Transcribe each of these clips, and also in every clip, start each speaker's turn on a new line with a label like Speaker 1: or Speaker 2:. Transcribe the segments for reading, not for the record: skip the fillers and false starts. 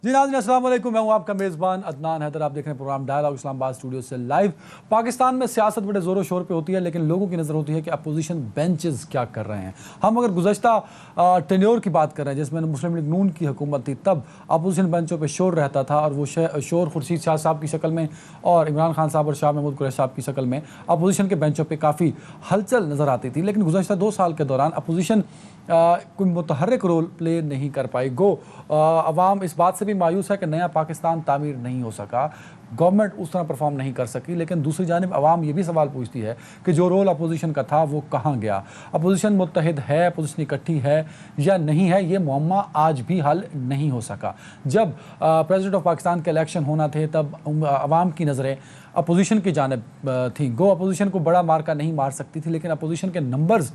Speaker 1: जी नाज़रीन अस्सलाम वालेकुम, मैं हूं आपका मेज़बान अदनान हैदर। आप देख रहे हैं प्रोग्राम डायलॉग इस्लामाबाद स्टूडियो से लाइव। पाकिस्तान में सियासत बड़े ज़ोरों शोर पे होती है, लेकिन लोगों की नज़र होती है कि अपोजिशन बेंचेस क्या कर रहे हैं। हम अगर गुज़श्ता टेन्योर की बात कर रहे हैं, जिसमें मुस्लिम लीग नून की हुकूमत थी, तब अपोजिशन बेंचों पर शोर रहता था, और वो शोर खुर्शीद शाह साहब की शक्ल में और इमरान खान साहब और शाह महमूद कुरैशी साहब की शक्ल में अपोजिशन के बेंचों पर काफ़ी हलचल नज़र आती थी। लेकिन गुज़श्ता 2 साल के दौरान अपोजिशन कोई मुतहर्रिक रोल प्ले नहीं कर पाई। अवाम इस बात से भी मायूस है कि नया पाकिस्तान तामीर नहीं हो सका, गवर्नमेंट उस तरह परफॉर्म नहीं कर सकी। लेकिन दूसरी जानिब अवाम ये भी सवाल पूछती है कि जो रोल अपोजिशन का था वो कहाँ गया। अपोजिशन मुत्तहिद है, अपोजिशन इकट्ठी है या नहीं है, ये मुअम्मा आज भी हल नहीं हो सका। जब प्रेसिडेंट ऑफ पाकिस्तान के इलेक्शन होना थे, तब अवाम की नज़रें अपोजिशन की जानिब थी। अपोजिशन को बड़ा मार्का नहीं मार सकती थी, लेकिन अपोजिशन के नंबर्स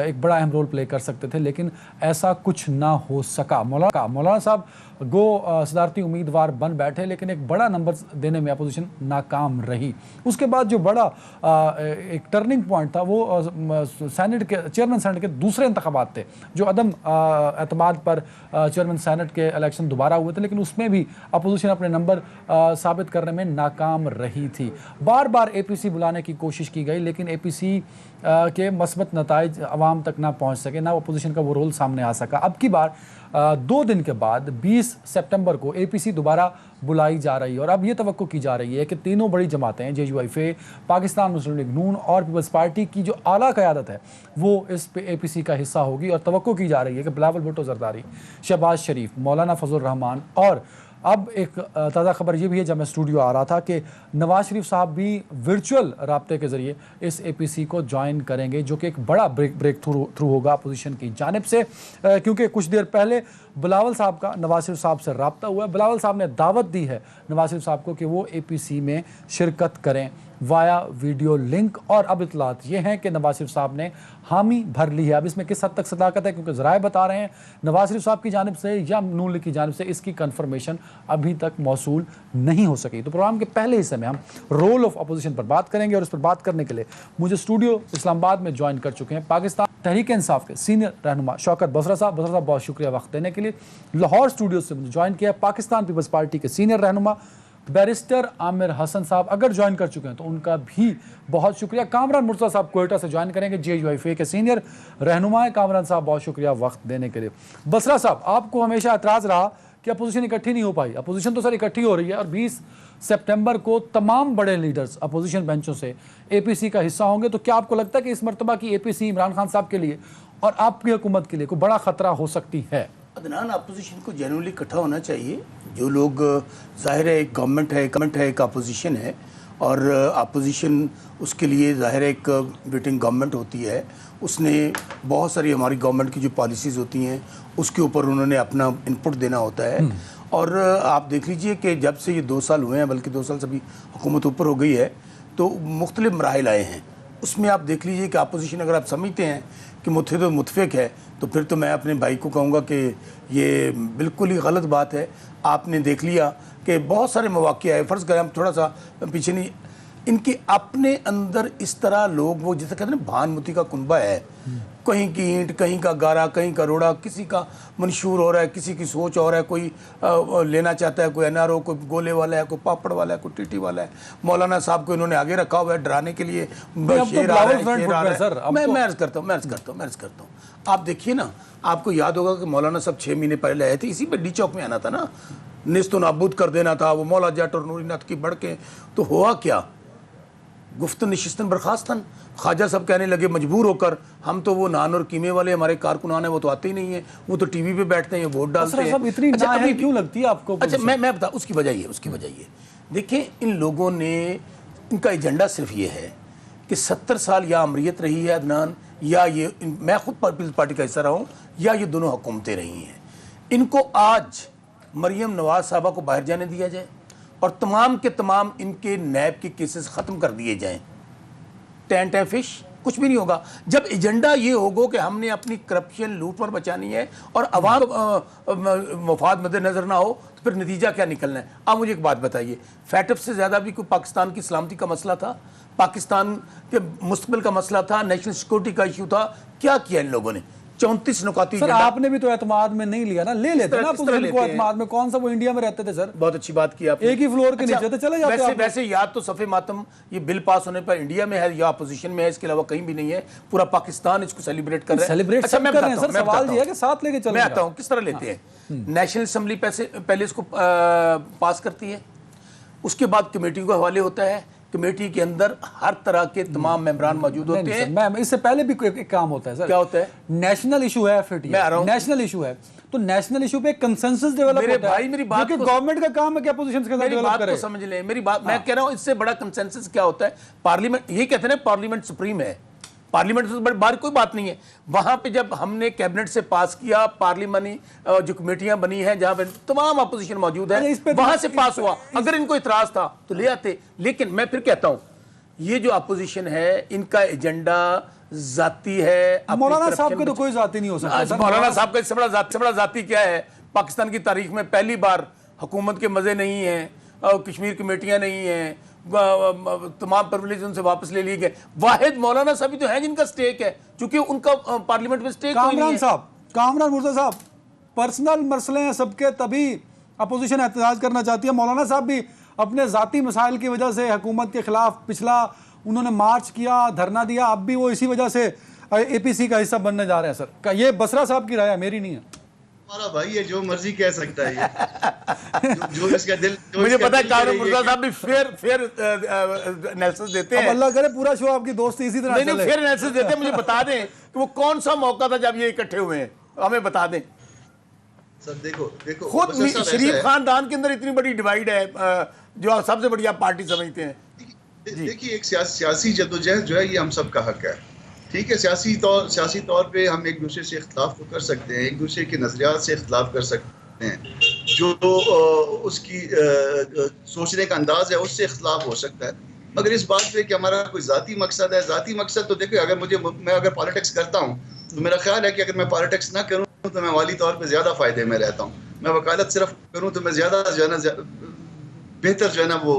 Speaker 1: एक बड़ा अहम रोल प्ले कर सकते थे, लेकिन ऐसा कुछ ना हो सका। मौलाना साहब सदारती उम्मीदवार बन बैठे, लेकिन एक बड़ा नंबर देने में अपोजिशन नाकाम रही। उसके बाद जो बड़ा एक टर्निंग पॉइंट था, वो सेनेट के चेयरमैन सेनेट के दूसरे इंतखाबात थे, जो अदम एतमाद पर चेयरमैन सेनेट के इलेक्शन दोबारा हुए थे, लेकिन उसमें भी अपोजिशन अपने नंबर साबित करने में नाकाम रही थी। बार बार APC बुलाने की कोशिश की गई, लेकिन APC के मस्बत नताइज अवाम तक ना पहुँच सके, ना अपोजिशन का वो रोल सामने आ सका। अब की बार 2 दिन के बाद 20 सितंबर को APC दोबारा बुलाई जा रही है, और अब ये तवक्को की जा रही है कि तीनों बड़ी जमातें JUIF, पाकिस्तान मुस्लिम लीग नून और पीपल्स पार्टी की जो आला क़यादत है, वो इस APC का हिस्सा होगी। और तवक्को की जा रही है कि बिलावल भुट्टो ज़रदारी, शहबाज शरीफ, मौलाना फजल रहमान, और अब एक ताज़ा खबर ये भी है, जब मैं स्टूडियो आ रहा था, कि नवाज शरीफ साहब भी वर्चुअल राब्ते के ज़रिए इस APC को ज्वाइन करेंगे, जो कि एक बड़ा ब्रेक थ्रू होगा अपोजिशन की जानिब से। क्योंकि कुछ देर पहले बिलावल साहब का नवाज शरीफ साहब से रब्ता हुआ है। बिलावल साहब ने दावत दी है नवाज शरीफ साहब को कि वो APC में शिरकत करें वाया वीडियो लिंक, और अब इतलात ये हैं कि नवाज शरीफ साहब ने हामी भर ली है। अब इसमें किस हद तक सदाकत है, क्योंकि ज़राए बता रहे हैं नवाज शरीफ साहब की जानिब से या नून लीग की जानिब से इसकी कन्फर्मेशन अभी तक मौसूल नहीं हो सकी। तो प्रोग्राम के पहले हिस्से में हम रोल ऑफ अपोजिशन पर बात करेंगे, और इस पर बात करने के लिए मुझे स्टूडियो इस्लामाबाद में ज्वाइन कर चुके हैं पाकिस्तान तहरीक इंसाफ के सीनियर रहनुमा शौकत बसरा साहब। बसरा साहब, बहुत शुक्रिया वक्त देने के लिए। लाहौर स्टूडियो से मुझे ज्वाइन किया पाकिस्तान पीपल्स पार्टी के सीनियर रहनुमा बैरिस्टर आमिर हसन साहब। अगर ज्वाइन कर चुके हैं तो उनका भी बहुत शुक्रिया। कामरान मुर्तज़ा साहब कोयटा से ज्वाइन करेंगे, JUIF के सीनियर रहनुमा है। कामरान साहब, बहुत शुक्रिया वक्त देने के लिए। बसरा साहब, आपको हमेशा एतराज़ रहा कि अपोजिशन इकट्ठी नहीं हो पाई। अपोजिशन तो सर इकट्ठी हो रही है, और 20 सितंबर को तमाम बड़े लीडर्स अपोजिशन बेंचों से APC का हिस्सा होंगे। तो क्या आपको लगता है कि इस मरतबा की APC इमरान खान साहब के लिए और आपकी हुकूमत के लिए कोई बड़ा ख़तरा हो सकती है?
Speaker 2: अदनान, अपोजिशन को जेन्युइनली इकट्ठा होना चाहिए। जो लोग, जाहिर है एक गवर्नमेंट है, एक अपोजिशन है, और अपोजिशन उसके लिए जाहिर है एक वेटिंग गवर्नमेंट होती है। उसने बहुत सारी हमारी गवर्नमेंट की जो पॉलिसीज़ होती हैं उसके ऊपर उन्होंने अपना इनपुट देना होता है। और आप देख लीजिए कि जब से ये 2 साल हुए हैं, बल्कि 2 साल से भी हुकूमत ऊपर हो गई है, तो मुख्तलिफ मराहिल आए हैं। उसमें आप देख लीजिए कि अपोजिशन, अगर आप समझते हैं कि मुत्तहिद और मुतफिक है, तो फिर तो मैं अपने भाई को कहूँगा कि ये बिल्कुल ही गलत बात है। आपने देख लिया कि बहुत सारे मौक़े आए। फ़र्ज़ करें हम थोड़ा सा पीछे नहीं, इनके अपने अंदर इस तरह लोग, वो जिसे कहते हैं ना भानमुती का कुनबा है, कहीं की ईंट, कहीं का गारा, कहीं का रोड़ा, किसी का मंशूर हो रहा है, किसी की सोच हो रहा है, कोई लेना चाहता है, कोई NRO, कोई गोले वाला है, कोई पापड़ वाला है, कोई टीटी वाला है। मौलाना साहब को इन्होंने आगे रखा हुआ है डराने के लिए। शेर आ रहा है। मैं अर्ज़ करता हूँ। आप देखिए ना, आपको याद होगा कि मौलाना साहब 6 महीने पहले आए थे, इसी पर डी चौक में आना था ना, निस्तो नाबूद कर देना था, वो मौला जट और नूरी नाथ की बढ़ के। तो हुआ क्या? गुफ्तन नशिस्तन बर्खास्तन। ख्वाजा साहब कहने लगे मजबूर होकर, हम तो वो नान और कीमे वाले हमारे कारकुनान है, वो तो आते ही नहीं है, वो तो टीवी पे बैठते हैं, वोट डालते हैं।
Speaker 1: इतनी अच्छा, अभी क्यों लगती है आपको?
Speaker 2: अच्छा, मैं बता, उसकी वजह ये देखें, इन लोगों ने, इनका एजेंडा सिर्फ ये है कि 70 साल या अमरीत रही है अदनान, या ये मैं खुद पीपल्स पार्टी का हिस्सा रहा हूँ, या ये दोनों हुकूमतें रही हैं। इनको आज मरियम नवाज साहबा को बाहर जाने दिया जाए, और तमाम के तमाम इनके नैब के केसेस ख़त्म कर दिए जाएं। टैन फिश, कुछ भी नहीं होगा। जब एजेंडा ये होगा कि हमने अपनी करप्शन, लूट पर बचानी है, और अवाम मफाद मद्देनजर ना हो, तो फिर नतीजा क्या निकलना है? आप मुझे एक बात बताइए, फैटअप से ज़्यादा भी कोई पाकिस्तान की सलामती का मसला था, पाकिस्तान के मुस्तकबिल का मसला था, नेशनल सिक्योरिटी का इशू था, क्या किया इन लोगों ने? 34 नुकाती
Speaker 1: सर
Speaker 2: एजेंडा।
Speaker 1: आपने भी तो एतमाद में नहीं लिया ना, ले लेते
Speaker 2: तरह-
Speaker 1: ना
Speaker 2: इस तरह
Speaker 1: पोजीशन को
Speaker 2: लेते हैं।
Speaker 1: एतमाद में। कौन सा वो इंडिया में रहते थे सर,
Speaker 2: बहुत अच्छी बात की आपने।
Speaker 1: एक ही फ्लोर के
Speaker 2: अच्छा,
Speaker 1: नीचे तो चले जाते
Speaker 2: वैसे
Speaker 1: आप।
Speaker 2: वैसे या तो सफ़े मातम ये बिल पास होने पर इंडिया में है या अपोजिशन में है, इसके अलावा कहीं भी नहीं है। पूरा पाकिस्तान इसको सेलिब्रेट कर रहा है।
Speaker 1: सेलिब्रेट
Speaker 2: अच्छा, मैं
Speaker 1: कर रहे हैं
Speaker 2: बताता
Speaker 1: सर,
Speaker 2: हूं, मैं
Speaker 1: सवाल
Speaker 2: बताता
Speaker 1: ये है
Speaker 2: हूं।
Speaker 1: कि साथ लेके चलने
Speaker 2: मैं
Speaker 1: का।
Speaker 2: आता हूं किस तरह लेते हैं। नेशनल असेंबली पहले इसको पास करती है, उसके बाद कमेटी को हवाले होता है। कमेटी के अंदर हर तरह के तमाम मेंबरान मौजूद
Speaker 1: नहीं,
Speaker 2: होते
Speaker 1: नहीं
Speaker 2: हैं।
Speaker 1: सर, मैं इससे पहले भी कोई एक काम होता है सर।
Speaker 2: क्या होता है?
Speaker 1: नेशनल इशू है, फिर
Speaker 2: मैं आ रहा हूं।
Speaker 1: नेशनल इशू है तो नेशनल इशू पे कंसेंसस डेवलप
Speaker 2: मेरे
Speaker 1: होता है।
Speaker 2: भाई, मेरी बात
Speaker 1: जो कि
Speaker 2: को-
Speaker 1: गवर्नमेंट का काम है कि अपोजिशन के साथ
Speaker 2: मेरी
Speaker 1: डेवलप
Speaker 2: बात
Speaker 1: करे।
Speaker 2: को समझ लें, मेरी बात मैं कह रहा हूं, इससे बड़ा कंसेंसस क्या होता है? पार्लियामेंट, ये कहते हैं ना पार्लियामेंट सुप्रीम है, पार्लियामेंट से बड़ी बाहर कोई बात नहीं है। वहां पे जब हमने कैबिनेट से पास किया, पार्लियामानी जो कमेटियां बनी हैं जहां पे तमाम अपोजिशन मौजूद
Speaker 1: अरे
Speaker 2: है,
Speaker 1: इस पे-
Speaker 2: वहां से पास हुआ। अगर इनको इतराज था तो ले आते। लेकिन मैं फिर कहता हूं, ये जो अपोजिशन है इनका एजेंडा जाती है। अपनी
Speaker 1: मौलाना साहब
Speaker 2: corruption
Speaker 1: के तो कोई जाति नहीं हो सकता
Speaker 2: आज
Speaker 1: सर।
Speaker 2: मौलाना साहब का इससे बड़ा जाति क्या है? पाकिस्तान की तारीख में पहली बार हुकूमत के मजे नहीं हैं, कश्मीर कमेटियां नहीं हैं, तमाम प्रिविलेज उनसे वापस ले लिए गए। वाहिद मौलाना साहब ही तो हैं जिनका स्टेक है, क्योंकि उनका पार्लियामेंट में स्टेक कोई नहीं
Speaker 1: कामरान
Speaker 2: है।
Speaker 1: साहब, कामरान मुर्तज़ा साहब, पर्सनल मसले हैं सबके, तभी अपोजिशन एहतजाज करना चाहती है। मौलाना साहब भी अपने ज़ाती मसाइल की वजह से हुकूमत के खिलाफ पिछला उन्होंने मार्च किया, धरना दिया, अब भी वो इसी वजह से APC का हिस्सा बनने जा रहे हैं सर। ये बसरा साहब की राय है, मेरी नहीं है।
Speaker 3: हमारा भाई है, जो मर्जी कह सकता है ये। जो इसका दिल, जो
Speaker 2: मुझे
Speaker 3: इसका
Speaker 2: पता है
Speaker 3: दिल
Speaker 2: कामरान
Speaker 3: करे
Speaker 2: मुर्तज़ा
Speaker 3: ये-
Speaker 2: साहब भी फेयर एनालिसिस देते
Speaker 1: अब
Speaker 2: हैं।
Speaker 1: अल्लाह करे पूरा शो आपकी दोस्ती इसी तरह
Speaker 2: नहीं,
Speaker 1: चले।
Speaker 2: फेयर एनालिसिस देते हैं। मुझे बता दें कि वो कौन सा मौका था जब ये इकट्ठे हुए हैं, हमें बता दें।
Speaker 3: सर देखो देखो
Speaker 2: खुद
Speaker 3: बसर साहब ऐसा
Speaker 2: शरीफ
Speaker 3: है।
Speaker 2: खानदान के अंदर इतनी बड़ी डिवाइड है, जो आप सबसे बड़ी आप पार्टी समझते हैं।
Speaker 3: देखिए, एक सियासी जद्दोजहद जो है ये हम सब का हक है, ठीक है। सियासी तौर पे हम एक दूसरे से इख्तलाफ तो कर सकते हैं, एक दूसरे के नजरियात से इख्तलाफ कर सकते हैं, जो उसकी सोचने का अंदाज है उससे इख्तलाफ हो सकता है। मगर इस बात पे कि हमारा कोई ज़ाती मकसद है, ज़ाती मकसद तो देखो, मैं अगर पॉलिटिक्स करता हूँ तो मेरा ख्याल है कि अगर मैं पॉलिटिक्स ना करूँ तो मैं वाली तौर पे ज़्यादा फ़ायदे में रहता हूँ। मैं वकालत सिर्फ करूँ तो मैं ज़्यादा जो है ना बेहतर जो है ना वो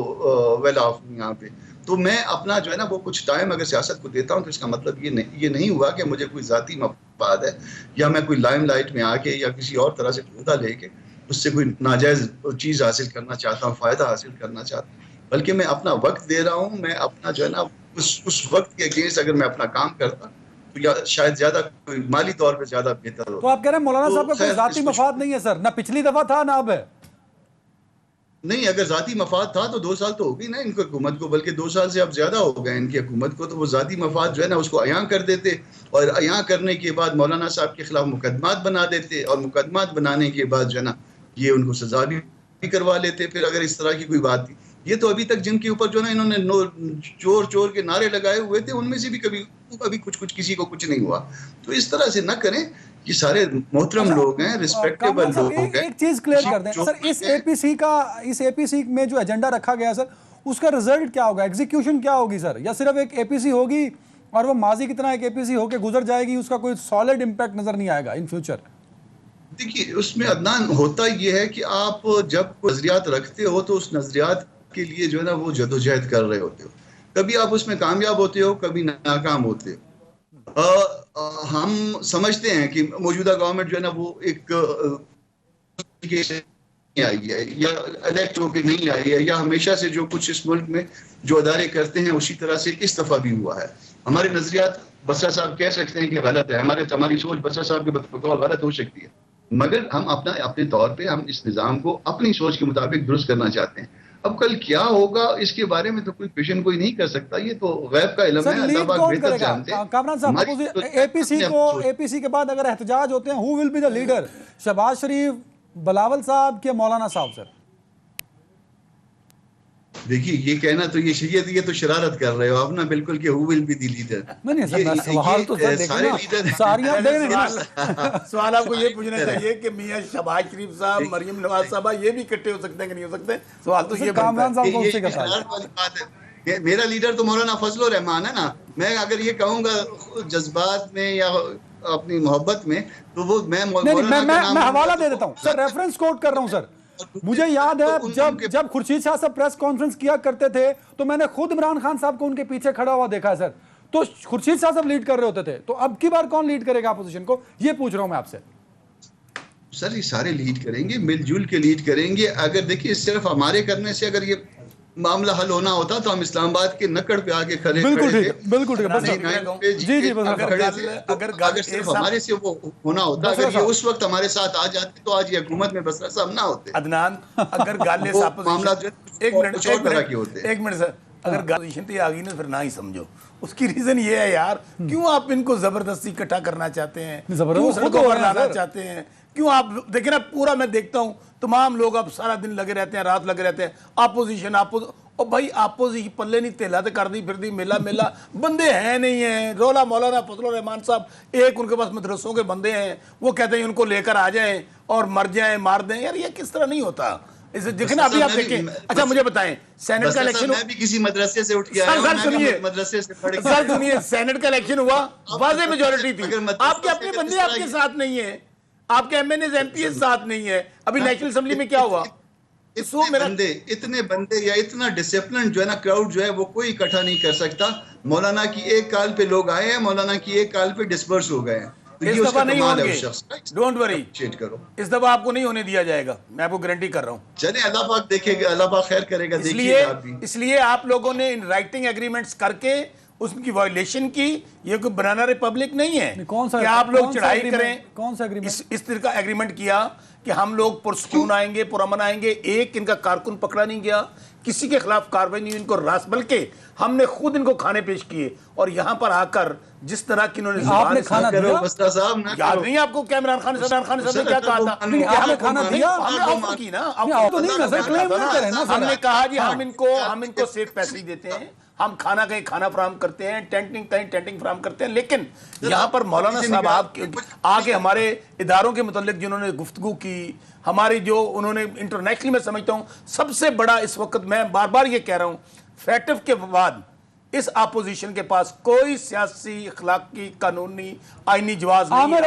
Speaker 3: वेल ऑफ हूँ यहाँ पे। तो मैं अपना जो है ना वो कुछ टाइम अगर सियासत को देता हूँ तो इसका मतलब ये नहीं हुआ कि मुझे कोई ज़ाती मफाद है या मैं कोई लाइमलाइट में आके या किसी और तरह से मुद्दा लेके उससे कोई नाजायज़ चीज़ हासिल करना चाहता हूँ, फ़ायदा हासिल करना चाहता हूँ। बल्कि मैं अपना वक्त दे रहा हूँ। मैं अपना जो है ना उस वक्त के अगेंस्ट अगर मैं अपना काम करता तो या शायद ज़्यादा कोई माली तौर पर ज़्यादा बेहतर
Speaker 1: तो
Speaker 3: होता।
Speaker 1: आप कह रहे हैं मौलाना
Speaker 3: तो
Speaker 1: साहब का कोई
Speaker 3: खैर,
Speaker 1: ज़ाती
Speaker 3: इसको-
Speaker 1: मफाद नहीं है सर, ना पिछली दफा था ना अब है।
Speaker 3: नहीं, अगर ज़ाती मफाद था तो 2 साल तो हो गई ना इनकी हुकूमत को, बल्कि 2 साल से अब ज़्यादा हो गए इनकी हुकूमत को। तो वो ज़ाती मफाद जो है ना उसको अयां कर देते और अयां करने के बाद मौलाना साहब के खिलाफ मुकदमात बना देते और मुकदमात बनाने के बाद जो है ना ये उनको सजा भी करवा लेते। फिर अगर इस तरह की कोई बात थी, ये तो अभी तक जिनके ऊपर जो ना इन्होंने चोर चोर के नारे लगाए हुए थे उनमें से भी कभी कुछ किसी को कुछ नहीं हुआ। तो इस तरह से ना करें। ये सारे मोहतरम लोग हैं, रिस्पेक्टेबल
Speaker 1: कामरान साहब,
Speaker 3: लोग हैं।
Speaker 1: एक चीज क्लियर कर दें
Speaker 3: जो-
Speaker 1: सर, इस APC में जो एजेंडा रखा गया सर, उसका रिजल्ट क्या होगा, एग्जीक्यूशन क्या होगी सर, या सिर्फ एक APC होगी और वो माजी की तरह एक APC होके गुजर जाएगी, उसका कोई सॉलिड इंपैक्ट नजर नहीं आएगा इन फ्यूचर?
Speaker 3: देखिए, उसमें अदनान होता ये है कि आप जब नजरियात रखते हो तो उस नजरियात के लिए जो है ना वो जदोजहद कर रहे होते हो। कभी आप उसमें कामयाब होते हो, कभी नाकाम होते हो। हम समझते हैं कि मौजूदा गवर्नमेंट जो है ना वो एक नहीं आई है या इलेक्ट होकर नहीं आई है, या हमेशा से जो कुछ इस मुल्क में जो अदारे करते हैं उसी तरह से इस दफा भी हुआ है। हमारे नजरियात बसरा साहब कह सकते हैं कि गलत है, हमारी सोच बसरा साहब के बतौर गलत हो सकती है, मगर हम अपने तौर पे हम इस निज़ाम को अपनी सोच के मुताबिक दुरुस्त करना चाहते हैं। अब कल क्या होगा इसके बारे में तो कोई पेशन कोई नहीं कर सकता, ये तो गैब का इल्म है,
Speaker 1: सर
Speaker 3: अल्लाह
Speaker 1: लीड
Speaker 3: पाक
Speaker 1: कौन
Speaker 3: बेहतर
Speaker 1: करेगा?
Speaker 3: जानते हैं।
Speaker 1: कामरान साहब,
Speaker 3: हमारी तो
Speaker 1: APC के बाद अगर एहतजाज होते हैं, who will be the leader? Shahbaz Sharif, Bilawal साहब के मौलाना साहब? सर
Speaker 3: देखिए, ये कहना तो ये तो शरारत कर रहे हो आप ना बिल्कुल कि who will be the leader.
Speaker 1: नहीं सर, मैं सवाल तो सर
Speaker 3: सारे
Speaker 1: देखिए
Speaker 3: लीडर
Speaker 1: ना, सारियां देख ना।
Speaker 2: सवाल आपको ये पूछना चाहिए कि मियां शहबाज शरीफ साहब, मरियम नवाज साहब ये भी इकट्ठे हो सकते हैं कि नहीं हो सकते? सवाल तो ये
Speaker 1: कामरान साहब को
Speaker 3: ये
Speaker 1: उससे कहता है।
Speaker 3: शरारत वाली बात है। मेरा लीडर तो मौलाना फजलुर रहमान है ना। मैं अगर ये कहूंगा जज्बात में या अपनी मोहब्बत में तो वो मैं
Speaker 1: मैं हवाला दे देता हूं सर, रेफरेंस कोट कर रहा हूं सर। मुझे याद है जब खुर्शीद शाह साहब प्रेस कॉन्फ्रेंस किया करते थे तो मैंने खुद इमरान खान साहब को उनके पीछे खड़ा हुआ देखा है सर। तो खुर्शीद साहब लीड कर रहे होते थे, तो अब की बार कौन लीड करेगा अपोजिशन को, ये पूछ रहा हूं मैं आपसे।
Speaker 3: सर ये सारे लीड करेंगे, मिलजुल के लीड करेंगे। अगर देखिए सिर्फ हमारे करने से अगर ये मामला हल होना होता तो हम इस्लामाबाद के नक्कड़ पे आके खड़े
Speaker 1: बिल्कुल
Speaker 3: थे।
Speaker 1: ठीक है, बिल्कुल ठीक है, जी जी,
Speaker 3: अगर सिर्फ हमारे से वो होना होता, अगर ये उस वक्त हमारे साथ आ जाते तो आज ये हुकूमत में बसरा साहब ना होते।
Speaker 4: अदनान, अगर गालिस
Speaker 3: मामला जो
Speaker 4: एक मिनट सर, अगर पोजीशन पे आ गई ना फिर ना ही समझो। उसकी रीजन ये है यार, क्यों आप इनको जबरदस्ती इकट्ठा करना चाहते हैं, क्यों सड़कों पर लाना चाहते हैं, क्यों आप देखे ना पूरा मैं देखता हूँ तमाम लोग अब सारा दिन लगे रहते हैं, रात लगे रहते हैं, अपोजिशन और भाई अपोजिशन पल्ले नहीं तेला तो कर दी फिर दी मेला मेला बंदे हैं नहीं है। रोला मौलाना फजलुर रहमान साहब एक उनके पास मदरसों के बंदे हैं, वो कहते हैं उनको लेकर आ जाएं और मर जाएं मार दें। यार ये किस तरह नहीं होता। इसे देखें ना अभी आप देखें। अच्छा मुझे बताएं, सेनेट का इलेक्शन
Speaker 3: मैं भी किसी मदरसे से उठ गया हूं,
Speaker 4: सुनिए
Speaker 3: मदरसे से पढ़
Speaker 4: सर, सुनिए, सेनेट का इलेक्शन हुआ, वाज़ेह मेजॉरिटी थी, आपके अपने बंदे आपके साथ नहीं है, आपके एमएनए एमपीएस साथ नहीं है। अभी नेशनल असेंबली में क्या हुआ,
Speaker 3: इतने बंदे या इतना डिसिप्लिन जो है ना क्राउड जो है वो कोई इकट्ठा नहीं कर सकता। मौलाना की एक काल पे लोग आए हैं, मौलाना की एक काल पे डिस्पर्स हो गए हैं।
Speaker 4: इस दफा नहीं होंगे, डोंट वरी,
Speaker 3: करो,
Speaker 4: इस दफा आपको नहीं होने दिया जाएगा, मैं आपको गारंटी कर रहा हूँ।
Speaker 3: चलिए अल्लाह पाक देखेगा, अल्लाह पाक खैर करेगा।
Speaker 4: इसलिए आप लोगों ने इन राइटिंग एग्रीमेंट्स करके उसकी वायलेशन की। ये कोई बनाना रिपब्लिक नहीं है
Speaker 1: कौन सा,
Speaker 4: कि आप लोग चढ़ाई करें।
Speaker 1: कौन सा एग्रीमेंट?
Speaker 4: इस तरह का एग्रीमेंट किया कि हम लोग पुरसकून आएंगे, पुरअमन आएंगे। एक इनका कारकुन पकड़ा नहीं गया, किसी के खिलाफ कार्रवाई नहीं हुई, इनको रास, बल्कि हमने खुद इनको खाने पेश किए। और यहाँ पर आकर जिस तरह की इन्होंने
Speaker 1: आपने खाना दिया,
Speaker 4: याद नहीं आपको? इमरान खान ने क्या कहा था?
Speaker 1: आपने खाना दिया,
Speaker 4: हमने ऑफर की ना,
Speaker 1: हमने
Speaker 4: कहा जी हम इनको सिर्फ पैसे ही देते हैं, हम खाना कहीं खाना फराम करते हैं, टेंटिंग कहीं टेंटिंग फराम करते हैं। लेकिन यहाँ पर मौलाना साहब आके हमारे इदारों के मुतल्लिक जिन्होंने गुफ्तगू की, हमारी जो उन्होंने इंटरनेशनली, मैं समझता हूँ सबसे बड़ा इस वक्त, मैं बार बार ये कह रहा हूँ, फैक्टिव के बाद इस अपोजिशन के पास कोई सियासी, इखलाकी, कानूनी, आईनी जवाब नहीं है।
Speaker 1: आमिर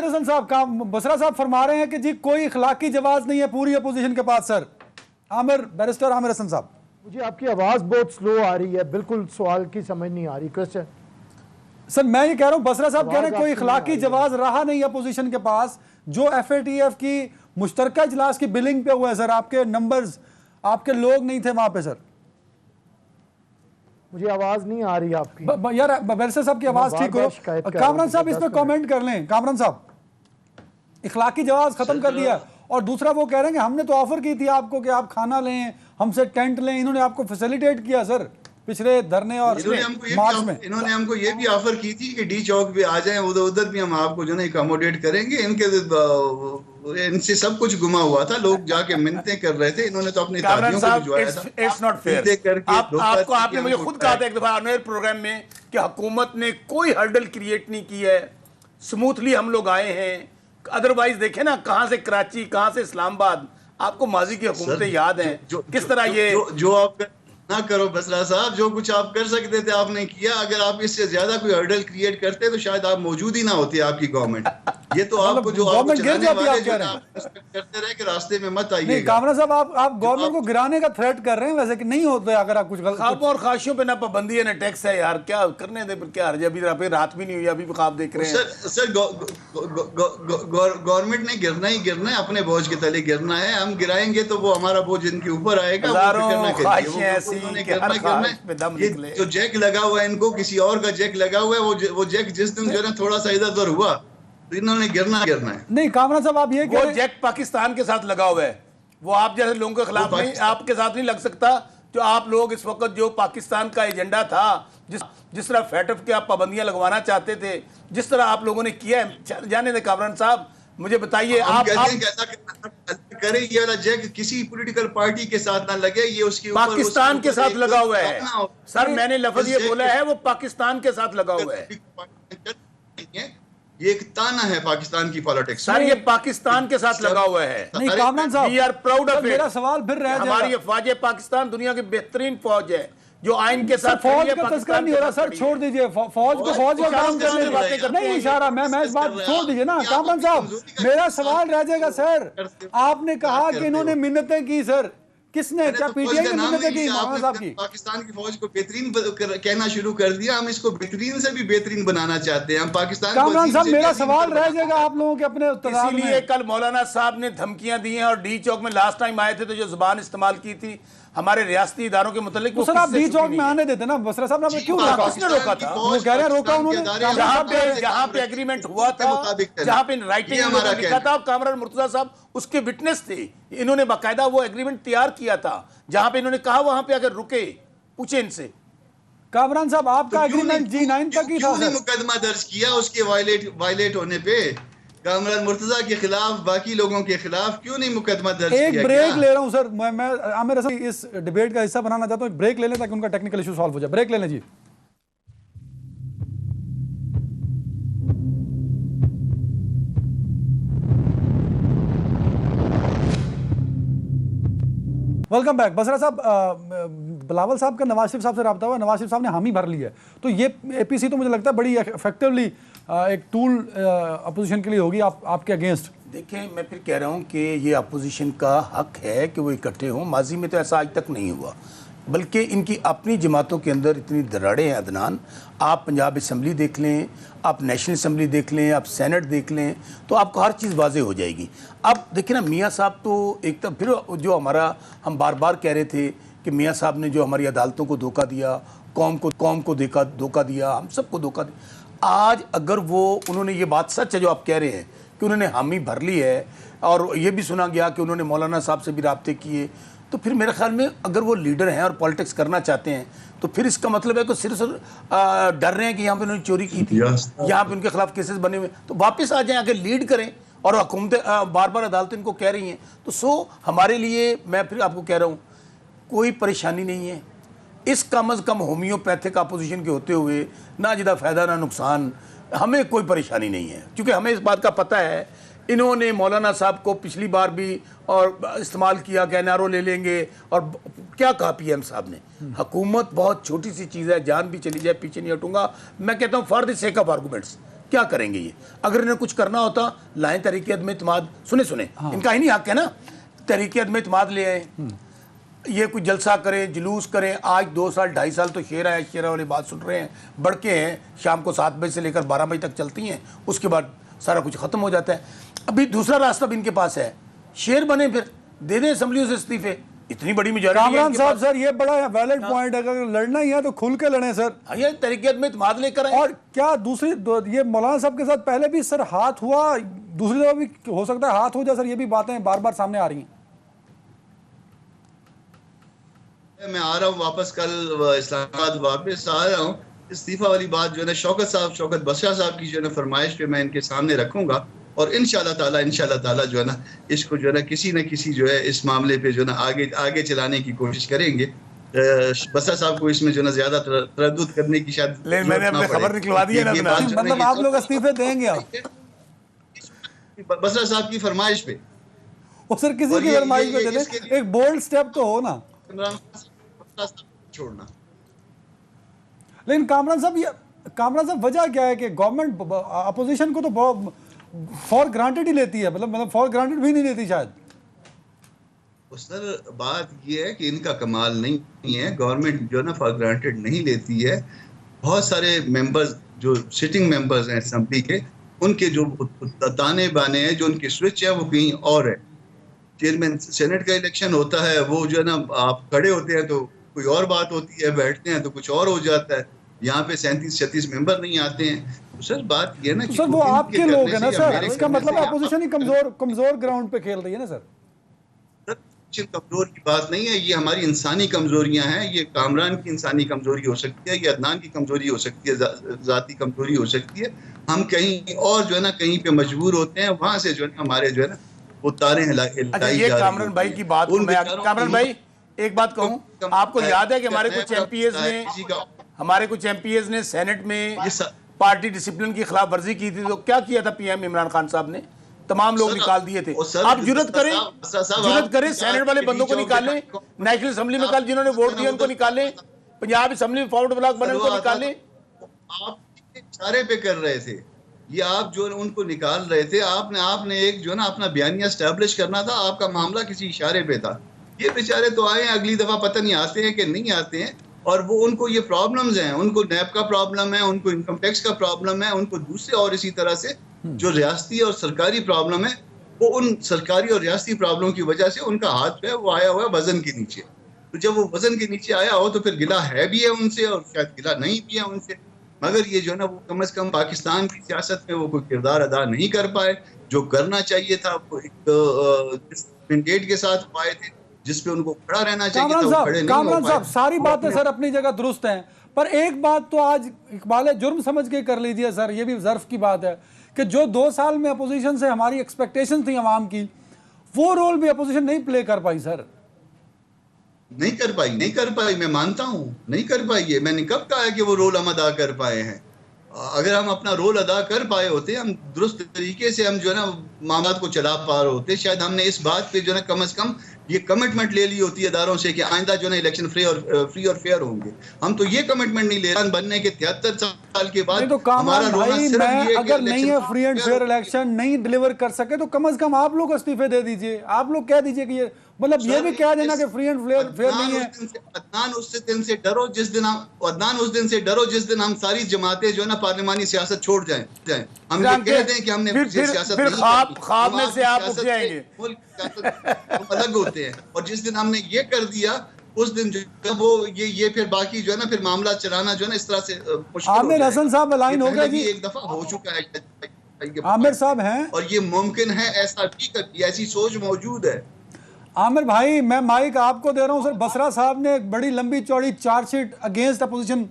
Speaker 1: हसन साहब, बसरा साहब फरमा रहे हैं कि जी कोई इखलाकी जवाब नहीं है पूरी अपोजिशन के पास। सर बैरिस्टर आमिर हसन साहब,
Speaker 5: मुझे आपकी आवाज बहुत स्लो आ रही है, बिल्कुल सवाल की समझ नहीं आ रही। क्वेश्चन
Speaker 1: सर मैं ये कह रहा हूं, बसरा साहब कह रहे हैं कोई इखलाकी जवाब रहा नहीं अपोजिशन के पास, जो एफएटीएफ की मुश्तरका इजलास की बिलिंग पे हुआ है। सर आपके नंबर्स, आपके लोग नहीं थे वहां पे। सर
Speaker 5: मुझे आवाज नहीं आ रही आपकी।
Speaker 1: यार बैरिस्टर साहब की आवाज ठीक हो। कामरान साहब इस पर कमेंट कर लें। कामरान साहब, इखलाकी जवाब खत्म कर दिया। और दूसरा वो कह रहे हैं कि हमने तो ऑफर की थी आपको कि आप खाना लें, हमसे टेंट लें, इन्होंने आपको फैसिलिटेट किया सर पिछले धरने और मार्च में।
Speaker 3: इन्होंने हमको ये भी ऑफर की थी कि डी चौक पे आ जाएं, उधर भी हम आपको जो है अकोमोडेट करेंगे। इनसे सब कुछ गुमा हुआ था, लोग जाके मिन्नतें कर रहे थे। इन्होंने तो अपने साथियों को भिजवाया था।
Speaker 4: It's not fair. आपने मुझे खुद कहा था एक दफा ऑन एयर प्रोग्राम में कि हुकूमत ने कोई हर्डल क्रिएट नहीं की है, स्मूथली हम लोग आए हैं। अदरवाइज देखे ना, कहां से कराची, कहां से इस्लामाबाद, आपको माजी की हुकूमतें याद हैं किस तरह ये
Speaker 3: जो आप ना करो बसरा साहब, जो कुछ आप कर सकते थे आपने किया। अगर आप इससे ज्यादा कोई हर्डल क्रिएट करते तो शायद आप मौजूद ही ना होती आपकी गवर्नमेंट। ये तो आपको जो आपको चलाने वाले जो करते रहे कि रास्ते में मत आइए।
Speaker 1: कामरा साहब आप गवर्नमेंट को गिराने का थ्रेट कर रहे हैं, वैसे कि नहीं होता अगर आप कुछ
Speaker 4: ख्वाब और ख्वाहिशों पे ना पाबंदी है ना टैक्स है यार, क्या करने दे, क्या हर्ज। अभी रात भी नहीं हुई, अभी भी ख्वाब देख रहे हैं।
Speaker 3: सर गवर्नमेंट ने गिरना ही गिरना है, अपने बोझ के तले गिरना है। हम गिराएंगे तो वो हमारा बोझ इनके ऊपर आएगा। जो जैक लगा हुआ है इनको, किसी और का जैक लगा हुआ है, वो जैक जिस दिन जो है थोड़ा सा इधर उधर हुआ तो इन्होंने गिरना है।
Speaker 1: नहीं कामरा साहब, आप ये
Speaker 4: वो जैक पाकिस्तान के साथ लगा हुआ है, वो आप जैसे लोगों के खिलाफ नहीं, आपके साथ नहीं लग सकता। जो आप लोग इस वक्त जो पाकिस्तान का एजेंडा था, जिस तरह फैटफ के आप पाबंदियां लगवाना चाहते थे, जिस तरह आप लोगों ने किया है, जाने दे कामरान साहब, मुझे बताइए आप
Speaker 3: करें ये वाला जैक किसी पॉलिटिकल पार्टी के साथ ना लगे, ये उसके
Speaker 4: पाकिस्तान के साथ लगा हुआ है। सर मैंने लफ्ज ये बोला है, वो पाकिस्तान के साथ लगा हुआ है।
Speaker 3: ये एक ताना है पाकिस्तान की पॉलिटिक्स।
Speaker 4: सर ये पाकिस्तान के साथ लगा हुआ है।
Speaker 1: नहीं कामरान साहब,
Speaker 4: we are proud of it.
Speaker 1: मेरा सवाल फिर रह जाएगा,
Speaker 4: हमारी फौज पाकिस्तान दुनिया की बेहतरीन फौज है जो आइन के साथ।
Speaker 1: फौज का तस्करा नहीं हो रहा सर, छोड़ दीजिए फौज को, फौज का काम करने की बातें करते नहीं इशारा। मैं इस बात छोड़ दीजिए ना कामरान साहब, मेरा सवाल रह जाएगा सर। आपने कहा कि इन्होंने मिन्नतें की सर, किसने, क्या पीटीआई ने मदद की मौलाना साहब की?
Speaker 3: पाकिस्तान की फौज को बेहतरीन कहना शुरू कर दिया, हम इसको बेहतरीन से भी बेहतरीन बनाना चाहते हैं। हम पाकिस्तान
Speaker 1: कामरान साहब, मेरा सवाल रह जाएगा आप लोगों के अपने उत्तराल में।
Speaker 4: इसीलिए कल मौलाना साहब ने धमकियां दी हैं और डी चौक में लास्ट टाइम आए थे तो जो जुबान इस्तेमाल की थी हमारे रियासती इदारों के मुतालिक,
Speaker 1: तो सर आप डी चौक में आने देते ना, बसरा साहब ने क्यों रोका?
Speaker 4: किसने रोका था?
Speaker 1: वो कह रहे हैं रोका उन्होंने।
Speaker 4: जहां पे एग्रीमेंट हुआ था, जहां पे राइटिंग में लिखा था, कामरान मुर्तजा साहब उसके विटनेस थे। इन्होंने बाकायदा वो एग्रीमेंट तैयार किया था, जहां पे इन्होंने कहा वहां पे अगर रुके, पूछे इनसे।
Speaker 1: कामरान साहब आपका एग्रीमेंट G9 तक ही था सर।
Speaker 3: मुकदमा दर्ज किया उसके वायलेट होने पे, कामरान मुर्तजा के खिलाफ, बाकी लोगों के खिलाफ क्यों नहीं मुकदमा दर्ज किया?
Speaker 1: एक ब्रेक ले रहा हूं सर, मैं आमिर हसन इस डिबेट का हिस्सा बनाना चाहता हूं। एक ब्रेक ले लें ताकि उनका टेक्निकल इशू सॉल्व हो जाए। ब्रेक ले लें जी। Welcome back. बसरा साहब, बिलावल साहब का नवाज शरीफ साहब से रब्ता हुआ, नवाज शरीफ साहब ने हामी भर ली है, तो ये एपीसी तो मुझे लगता है बड़ी इफेक्टिवली एक टूल अपोजिशन के लिए होगी आपके अगेंस्ट।
Speaker 2: देखिए, मैं फिर कह रहा हूँ कि ये अपोजिशन का हक है कि वो इकट्ठे हों। माजी में तो ऐसा आज तक नहीं हुआ, बल्कि इनकी अपनी जमातों के अंदर इतनी दरारें हैं। अदनान, आप पंजाब असम्बली देख लें, आप नेशनल असम्बली देख लें, आप सेनेट देख लें, तो आपको हर चीज़ वाजे हो जाएगी। अब देखिए ना, मियाँ साहब तो एक तो फिर जो हमारा, हम बार बार कह रहे थे कि मियाँ साहब ने जो हमारी अदालतों को धोखा दिया, कौम को धोखा दिया, हम सबको धोखा दिया। आज अगर वो, उन्होंने ये बात सच है जो आप कह रहे हैं कि उन्होंने हामी भर ली है, और ये भी सुना गया कि उन्होंने मौलाना साहब से भी राब्ते किए, तो फिर मेरे ख्याल में अगर वो लीडर हैं और पॉलिटिक्स करना चाहते हैं तो फिर इसका मतलब है कि सिर्फ डर रहे हैं कि यहाँ पे उन्होंने चोरी की थी, यहाँ पे उनके खिलाफ केसेस बने हुए, तो वापस आ जाएं, आगे लीड करें। और हुकूमतें बार बार अदालतें इनको कह रही हैं, तो हमारे लिए, मैं फिर आपको कह रहा हूँ, कोई परेशानी नहीं है। इस कम अज़ कम होम्योपैथिक अपोजिशन के होते हुए ना ज़्यादा फ़ायदा ना नुकसान, हमें कोई परेशानी नहीं है, क्योंकि हमें इस बात का पता है इन्होंने मौलाना साहब को पिछली बार भी और इस्तेमाल किया कि एनआरओ ले लेंगे, और क्या कहा पीएम साहब ने, हुकूमत बहुत छोटी सी चीज़ है, जान भी चली जाए पीछे नहीं हटूंगा। मैं कहता हूँ for the sake of arguments क्या करेंगे ये? अगर इन्हें कुछ करना होता, लाएं तहरीक अदम इत्तेमाद, सुने इनका ही नहीं हक है ना, तहरीक अदम इत्तेमाद ले आए, ये कुछ जलसा करें, जुलूस करें। आज 2 साल 2.5 साल तो शेरा है, शेरा वाली बात सुन रहे हैं, बढ़के हैं, शाम को 7 बजे से लेकर 12 बजे तक चलती हैं, उसके बाद सारा कुछ ख़त्म हो जाता है। अभी दूसरा रास्ता भी इनके पास है, शेर बने, फिर दे दें असम्बलियों से इस्तीफे, इतनी बड़ी मेजॉरिटी।
Speaker 1: कामरान साहब सर, ये बड़ा वैलिड पॉइंट है, अगर लड़ना ही है तो खुल के लड़ें सर,
Speaker 4: ये तरीके में इत्तेमाद लेकर आए।
Speaker 1: और क्या ये मौलाना साहब के साथ पहले भी सर हाथ हुआ, दूसरी दफा भी हो सकता है हाथ हो जाए सर, ये भी बातें बार बार सामने आ रही हैं।
Speaker 3: मैं आ रहा हूँ वापस, कल इस्लामाबाद वापस आ रहा हूँ। इस्तीफा वाली बात जो है ना, शौकत बसरा साहब की जो है ना फरमाइश पे मैं इनके सामने रखूंगा, और इंशाल्लाह ताला जो है ना, इसको जो है ना किसी न किसी जो है इस मामले पे जो है ना आगे चलाने की कोशिश करेंगे। बसरा साहब को इसमें जो है ना ज्यादा तरद्दुद करने की शायद
Speaker 4: मैंने अपने खबर निकलवा दी है ना,
Speaker 1: मतलब आप लोग इस्तीफे देंगे आप
Speaker 3: बसरा साहब की फरमाइश पे?
Speaker 1: और सर किसी की फरमाइश पे दे दें, एक बोल्ड स्टेप तो हो ना
Speaker 3: छोड़ना।
Speaker 1: लेकिन कामरान साहब वजह क्या है कि गवर्नमेंट अपोजिशन को तो फॉर ग्रांटेड ही लेती है, मतलब फॉर ग्रांटेड भी नहीं लेती शायद।
Speaker 3: सर बात ये है कि इनका कमाल नहीं है, गवर्नमेंट जो है ना फॉर ग्रांटेड नहीं लेती है। बहुत सारे मेंबर्स जो सिटिंग मेंबर्स हैं असेंबली के, उनके जो ताने बाने हैं, जो उनकी स्विच है वो कहीं और है। चेयरमैन सेनेट का इलेक्शन होता है, वो जो है ना आप खड़े होते हैं तो कोई और बात होती है, बैठते हैं तो कुछ और हो जाता है। यहाँ पे 37-36 मेंबर नहीं आते हैं। तो सर बात ये ना,
Speaker 1: तो सर वो आपके लोग हैं ना सर, इसका मतलब अपोजिशन ही कमजोर ग्राउंड पे खेल रही है ना सर।
Speaker 3: कमजोर की बात नहीं है, ये हमारी इंसानी कमजोरियां हैं। ये कामरान की इंसानी कमजोरी हो सकती है, ये अदनान की कमजोरी हो सकती है, जाती कमजोरी हो सकती है। हम कहीं और जो है ना कहीं पे मजबूर होते हैं, वहां से जो है ना हमारे जो है ना वो तारे हिलाई
Speaker 4: ये कामरान भाई की बात, कामरान भाई एक बात कहूं, आपको याद है कि हमारे कुछ एमपीएस ने सेनेट में पार्टी डिसिप्लिन की खिलाफ वर्जी की थी, तो क्या किया था पीएम इमरान खान साहब ने? तमाम लोग निकाल दिए थे। आप जुर्रत करें सेनेट वाले बंदों को निकालें, नेशनल असेंबली में कल जिन्होंने वोट दिया उनको निकालें, पंजाब असेंबली में फॉरवर्ड ब्लॉक बने उनको निकालें।
Speaker 3: आप इशारे पे कर रहे थे, ये आप जो उनको निकाल रहे थे, आपने एक जो है ना अपना बयानिया एस्टैब्लिश करना था, आपका मामला किसी इशारे पे था। ये बेचारे तो आए हैं, अगली दफा पता नहीं आते हैं कि नहीं आते हैं, और वो उनको ये प्रॉब्लम्स हैं, उनको नैब का प्रॉब्लम है, उनको इनकम टैक्स का प्रॉब्लम है, उनको दूसरे और इसी तरह से जो रियासती और सरकारी प्रॉब्लम है, वो उन सरकारी और रियासती प्रॉब्लम की वजह से उनका हाथ जो है वो आया हुआ है वजन के नीचे। तो जब वो वजन के नीचे आया हो तो फिर गिला है भी है उनसे और शायद गिला नहीं भी है उनसे, मगर ये जो है ना वो कम से कम पाकिस्तान की सियासत में वो कोई किरदार अदा नहीं कर पाए जो करना चाहिए था। वो एक मैंडेट के साथ वो आए थे जिस पे उनको खड़ा रहना चाहिए था, वो खड़े नहीं हो
Speaker 1: कामरान साहब,
Speaker 3: पाए।
Speaker 1: सारी बातें सर अपनी जगह दुरुस्त हैं, पर एक बात तो आज इकबाल जुर्म समझ के कर लीजिए सर, ये भी ज़र्फ की बात है कि जो 2 साल में अपोजिशन से हमारी एक्सपेक्टेशन थी अवाम की, वो रोल भी अपोजिशन नहीं प्ले कर पाई सर।
Speaker 3: नहीं कर पाई, मैं मानता हूं नहीं कर पाई है। मैंने कब कहा है कि वो रोल हम अदा कर पाए हैं? अगर हम अपना रोल अदा कर पाए होते, हम दुरुस्त तरीके से हम जो है ना मामलात को चला पा रहे होते, शायद हमने इस बात पे जो है ना कम से कम ये कमिटमेंट ले ली होती है इदारों से कि आइंदा जो है ना इलेक्शन फ्री और फेयर होंगे। हम तो ये कमिटमेंट नहीं ले रहे बनने के 73 साल के बाद।
Speaker 1: तो कामरान भाई, मैं अगर नहीं है फ्री एंड फेयर इलेक्शन नहीं डिलीवर कर सके तो कम से कम आप लोग इस्तीफे दे दीजिए, आप लोग कह दीजिए कि ये मतलब ये भी कह देना कि फ्री एंड फेयर नहीं है।
Speaker 3: अदनान उस दिन से डरो जिस दिन हम सारी जमातें जो है ना पार्लिमानी सियासत छोड़ जाएं। हम ये कह दें कि हमने सियासत
Speaker 4: फिर ख्वाब में से आप उठ जाएंगे,
Speaker 3: अलग होते हैं। और जिस दिन हमने ये कर दिया उस दिन जो वो ये फिर बाकी जो है ना फिर मामला चलाना जो है ना इस तरह से मुश्किल।
Speaker 1: आमिर हसन साहब अलाइन हो गए जी,
Speaker 3: एक दफा हो चुका है
Speaker 1: आमिर साहब हैं,
Speaker 3: और ये मुमकिन है, ऐसा भी ऐसी सोच मौजूद है।
Speaker 1: आमिर भाई मैं माइक आपको दे रहा हूं सर। बसरा साहब ने एक बड़ी लंबी चौड़ी चार्जशीट अगेंस्ट अपोजिशन